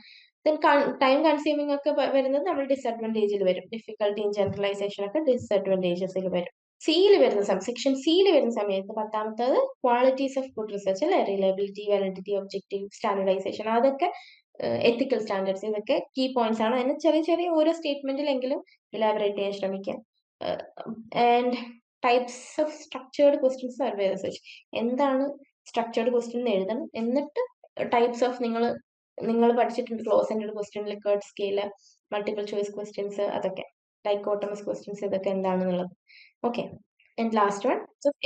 ദെൻ ടൈം കൺസ്യൂമിംഗ് ഒക്കെ വരുന്നത് നമ്മൾ ഡിസഡ്വാൻറ്റേജിൽ വരും. ഡിഫിക്കൽട്ടി ഇൻ ജനറലൈസേഷൻ ഒക്കെ ഡിസഡ്വാൻറ്റേജസിൽ വരും. സെക്ഷൻ സിയിൽ വരുന്ന സമയത്ത് 10ാമത്തത് ക്വാളിറ്റീസ് ഓഫ് ഗുഡ് റിസർച്ച് അല്ലെ, റിലയബിലിറ്റി, വാലിഡിറ്റി, ഒബ്ജക്റ്റീവ്, സ്റ്റാൻഡർഡൈസേഷൻ, അതൊക്കെ എത്തിക്കൽ സ്റ്റാൻഡേർഡ്സ്, ഇതൊക്കെ കീ പോയിന്റ്സ് ആണ്. അതിന് ചെറിയ ചെറിയ ഓരോ സ്റ്റേറ്റ്മെന്റിലെങ്കിലും ഇലാബറേറ്റ് ചെയ്യാൻ ശ്രമിക്കാം. And types of structured questions survey research. എന്താണ് സ്ട്രക്ചേർഡ് ക്വസ്റ്റ്യൻ എഴുതണം. എന്നിട്ട് ടൈപ്സ് ഓഫ് നിങ്ങൾ പഠിച്ചിട്ടുണ്ട് close ended question, Likert scale, multiple choice questions, അതൊക്കെ ഡൈക്കോട്ടമസ് ക്വസ്റ്റ്യൻസ്, ഇതൊക്കെ എന്താണെന്നുള്ളത്. Okay, and last one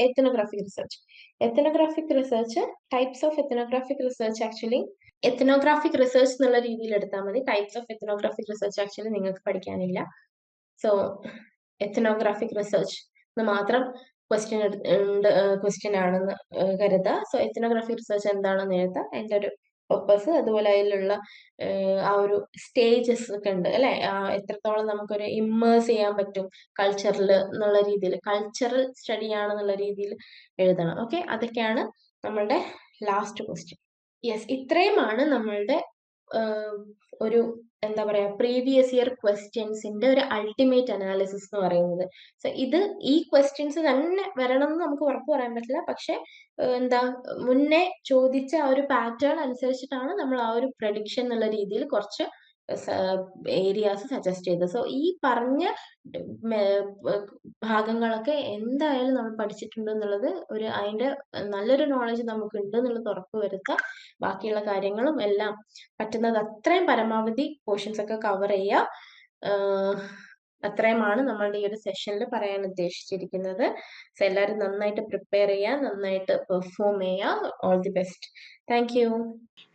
ethnographic research. Ethnographic research, types of ethnographic research. Actually ethnographic research എന്നുള്ള രീതിയിൽ എടുത്താൽ മതി. Types of ethnographic research actually നിങ്ങൾക്ക് പഠിക്കാനില്ല. സോ എത്തനോഗ്രാഫിക് റിസർച്ച് എന്ന് മാത്രം ക്വസ്റ്റ്യൻ ആണെന്ന് കരുതുക. സോ എത്നോഗ്രാഫി റിസർച്ച് എന്താണെന്ന് എഴുതുക, അതിൻ്റെ ഒരു പർപ്പസ്, അതുപോലെ അതിലുള്ള ആ ഒരു സ്റ്റേജസ് ഒക്കെ ഉണ്ട് അല്ലെ, എത്രത്തോളം നമുക്കൊരു ഇമ്മേഴ്സ് ചെയ്യാൻ പറ്റും കൾച്ചറിൽ എന്നുള്ള രീതിയിൽ, കൾച്ചറൽ സ്റ്റഡി ആണെന്നുള്ള രീതിയിൽ എഴുതണം. ഓക്കെ, അതൊക്കെയാണ് നമ്മളുടെ ലാസ്റ്റ് ക്വസ്റ്റ്യൻ. യെസ്, ഇത്രയുമാണ് നമ്മളുടെ ഒരു എന്താ പറയാ പ്രീവിയസ് ഇയർ ക്വസ്റ്റ്യൻസിന്റെ ഒരു അൾട്ടിമേറ്റ് അനാലിസിസ് എന്ന് പറയുന്നത്. സോ ഈ ക്വസ്റ്റ്യൻസ് തന്നെ വരണം എന്ന് നമുക്ക് ഉറപ്പ് പറയാൻ പറ്റില്ല, പക്ഷെ എന്താ മുന്നേ ചോദിച്ച ആ ഒരു പാറ്റേൺ അനുസരിച്ചിട്ടാണ് നമ്മൾ ആ ഒരു പ്രഡിക്ഷൻ എന്നുള്ള രീതിയിൽ കുറച്ച് ഏരിയാസ് സജസ്റ്റ് ചെയ്തത്. സോ ഈ പറഞ്ഞ ഭാഗങ്ങളൊക്കെ എന്തായാലും നമ്മൾ പഠിച്ചിട്ടുണ്ട് എന്നുള്ളത്, അതിന്റെ നല്ലൊരു നോളജ് നമുക്ക് ഉണ്ട് എന്നുള്ളത് ഉറപ്പ് വരുത്തുക. ബാക്കിയുള്ള കാര്യങ്ങളും എല്ലാം പറ്റുന്നത് അത്രയും പരമാവധി പോർഷൻസ് ഒക്കെ കവർ ചെയ്യുക. അത്രയുമാണ് നമ്മളുടെ ഈ ഒരു സെഷനിൽ പറയാൻ ഉദ്ദേശിച്ചിരിക്കുന്നത്. സോ എല്ലാവരും നന്നായിട്ട് പ്രിപ്പയർ ചെയ്യുക, നന്നായിട്ട് പെർഫോം ചെയ്യുക. All the best. Thank you.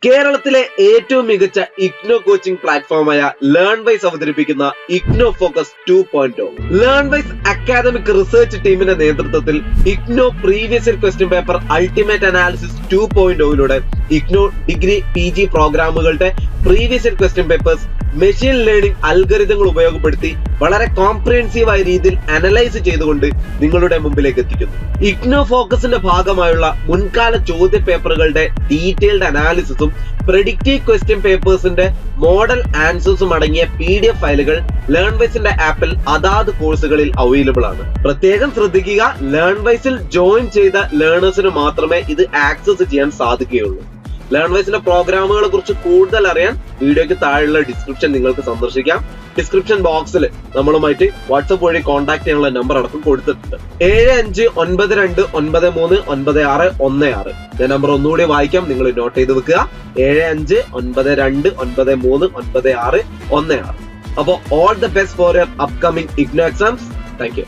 കേരളത്തിലെ ഏറ്റവും മികച്ച ഇഗ്നോ കോച്ചിംഗ് പ്ലാറ്റ്ഫോമായ ലേൺവൈസ് അവതരിപ്പിക്കുന്ന IGNOU focus 2.0. Learnwise academic research ടീമിന്റെ നേതൃത്വത്തിൽ IGNOU previous year question paper ultimate analysis 2.0യിലൂടെ ഇഗ്നോ ഡിഗ്രി PG പ്രോഗ്രാമുകളുടെ previous year question papers machine learning അൽഗരിതങ്ങൾ ഉപയോഗപ്പെടുത്തി വളരെ കോംപ്രിഹെൻസീവായ രീതിയിൽ അനലൈസ് ചെയ്തുകൊണ്ട് നിങ്ങളുടെ മുമ്പിലേക്ക് എത്തിക്കുന്നു. ഇഗ്നോ ഫോക്കസിന്റെ ഭാഗമായുള്ള മുൻകാല ചോദ്യ പേപ്പറുകളുടെ ഡീറ്റെയിൽഡ് അനാലിസിസും പ്രെഡിക്റ്റീവ് ക്വസ്റ്റ്യൻ പേപ്പേഴ്സിന്റെ മോഡൽ ആൻസേഴ്സും അടങ്ങിയ PDF ഫയലുകൾ ലേൺവൈസിന്റെ ആപ്പിൽ അതാത് കോഴ്സുകളിൽ അവൈലബിൾ ആണ്. പ്രത്യേകം ശ്രദ്ധിക്കുക, ലേൺവൈസിൽ ജോയിൻ ചെയ്ത ലേണേഴ്സിന് മാത്രമേ ഇത് ആക്സസ് ചെയ്യാൻ സാധിക്കുകയുള്ളൂ. ലേൺവൈസിന്റെ പ്രോഗ്രാമുകളെ കുറിച്ച് കൂടുതൽ അറിയാൻ വീഡിയോയ്ക്ക് താഴെയുള്ള ഡിസ്ക്രിപ്ഷൻ നിങ്ങൾക്ക് സന്ദർശിക്കാം. ഡിസ്ക്രിപ്ഷൻ ബോക്സിൽ നമ്മളുമായിട്ട് വാട്സപ്പ് വഴി കോൺടാക്ട് ചെയ്യാനുള്ള നമ്പർ അടക്കം കൊടുത്തിട്ടുണ്ട്. 7592939616. ഞാൻ നമ്പർ ഒന്നുകൂടി വായിക്കാം, നിങ്ങൾ നോട്ട് ചെയ്ത് വെക്കുക. 7592939616. അപ്പോൾ all the best for your upcoming IGNOU exams. Thank you.